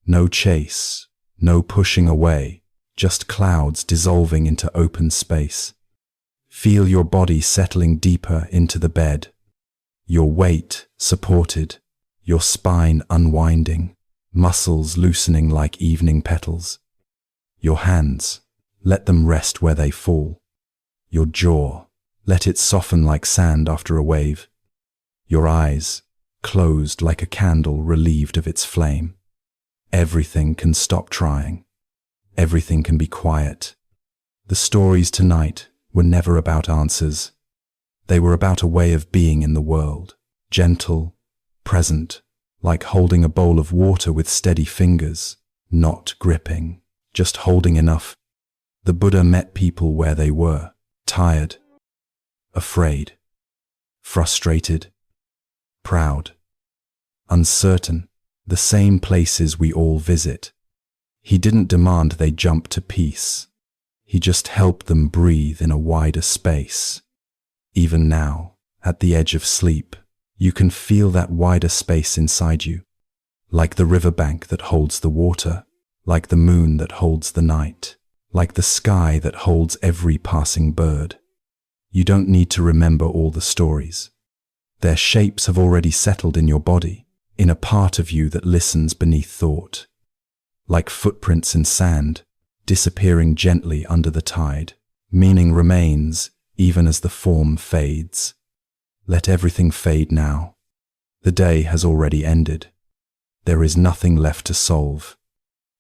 No chase, no pushing away, just clouds dissolving into open space. Feel your body settling deeper into the bed, your weight supported, your spine unwinding, muscles loosening like evening petals. Your hands, let them rest where they fall. Your jaw, let it soften like sand after a wave. Your eyes, closed like a candle relieved of its flame. Everything can stop trying. Everything can be quiet. The stories tonight were never about answers. They were about a way of being in the world, gentle, present, like holding a bowl of water with steady fingers, not gripping, just holding enough. The Buddha met people where they were, tired, afraid, frustrated, proud, uncertain, the same places we all visit. He didn't demand they jump to peace. He just helped them breathe in a wider space. Even now, at the edge of sleep, you can feel that wider space inside you, like the riverbank that holds the water, like the moon that holds the night, like the sky that holds every passing bird. You don't need to remember all the stories. Their shapes have already settled in your body, in a part of you that listens beneath thought. Like footprints in sand, disappearing gently under the tide, meaning remains even as the form fades. Let everything fade now. The day has already ended. There is nothing left to solve.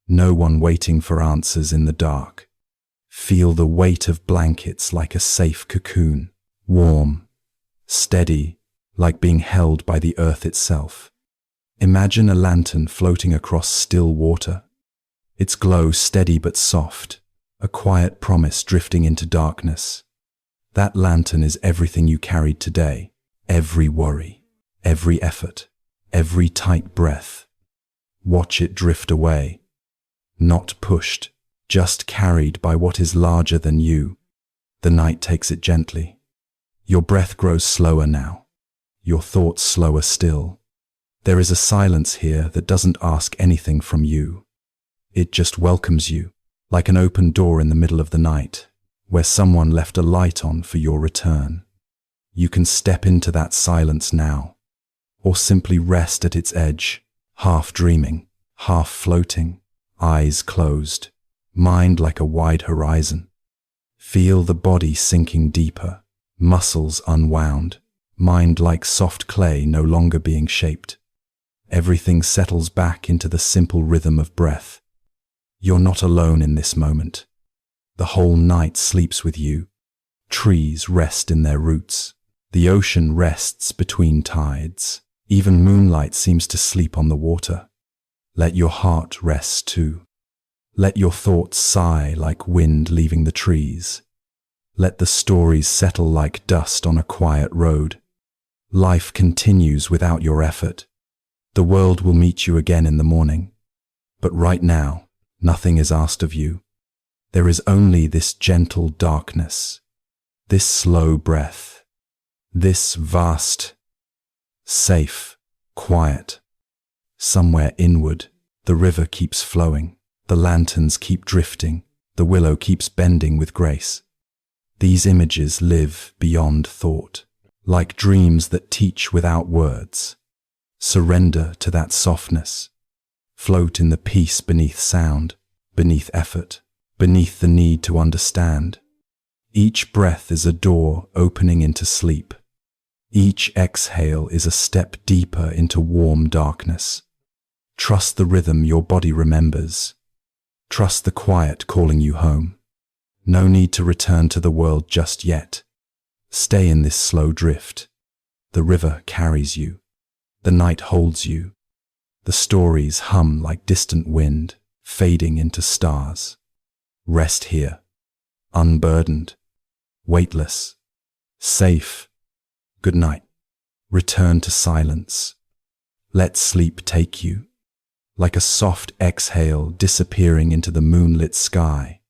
No one waiting for answers in the dark. Feel the weight of blankets like a safe cocoon, warm, steady, like being held by the earth itself. Imagine a lantern floating across still water. Its glow steady but soft, a quiet promise drifting into darkness. That lantern is everything you carried today, every worry, every effort, every tight breath. Watch it drift away, not pushed, just carried by what is larger than you. The night takes it gently. Your breath grows slower now, your thoughts slower still. There is a silence here that doesn't ask anything from you. It just welcomes you, like an open door in the middle of the night, where someone left a light on for your return. You can step into that silence now, or simply rest at its edge, half dreaming, half floating, eyes closed, mind like a wide horizon. Feel the body sinking deeper, muscles unwound, mind like soft clay no longer being shaped. Everything settles back into the simple rhythm of breath. You're not alone in this moment. The whole night sleeps with you. Trees rest in their roots. The ocean rests between tides. Even moonlight seems to sleep on the water. Let your heart rest too. Let your thoughts sigh like wind leaving the trees. Let the stories settle like dust on a quiet road. Life continues without your effort. The world will meet you again in the morning. But right now, nothing is asked of you. There is only this gentle darkness, this slow breath, this vast Safe, quiet. Somewhere inward, the river keeps flowing, the lanterns keep drifting, the willow keeps bending with grace. These images live beyond thought, like dreams that teach without words. Surrender to that softness. Float in the peace beneath sound, beneath effort, beneath the need to understand. Each breath is a door opening into sleep. Each exhale is a step deeper into warm darkness. Trust the rhythm your body remembers. Trust the quiet calling you home. No need to return to the world just yet. Stay in this slow drift. The river carries you. The night holds you. The stories hum like distant wind, fading into stars. Rest here, unburdened, weightless, safe. Good night. Return to silence. Let sleep take you, like a soft exhale disappearing into the moonlit sky.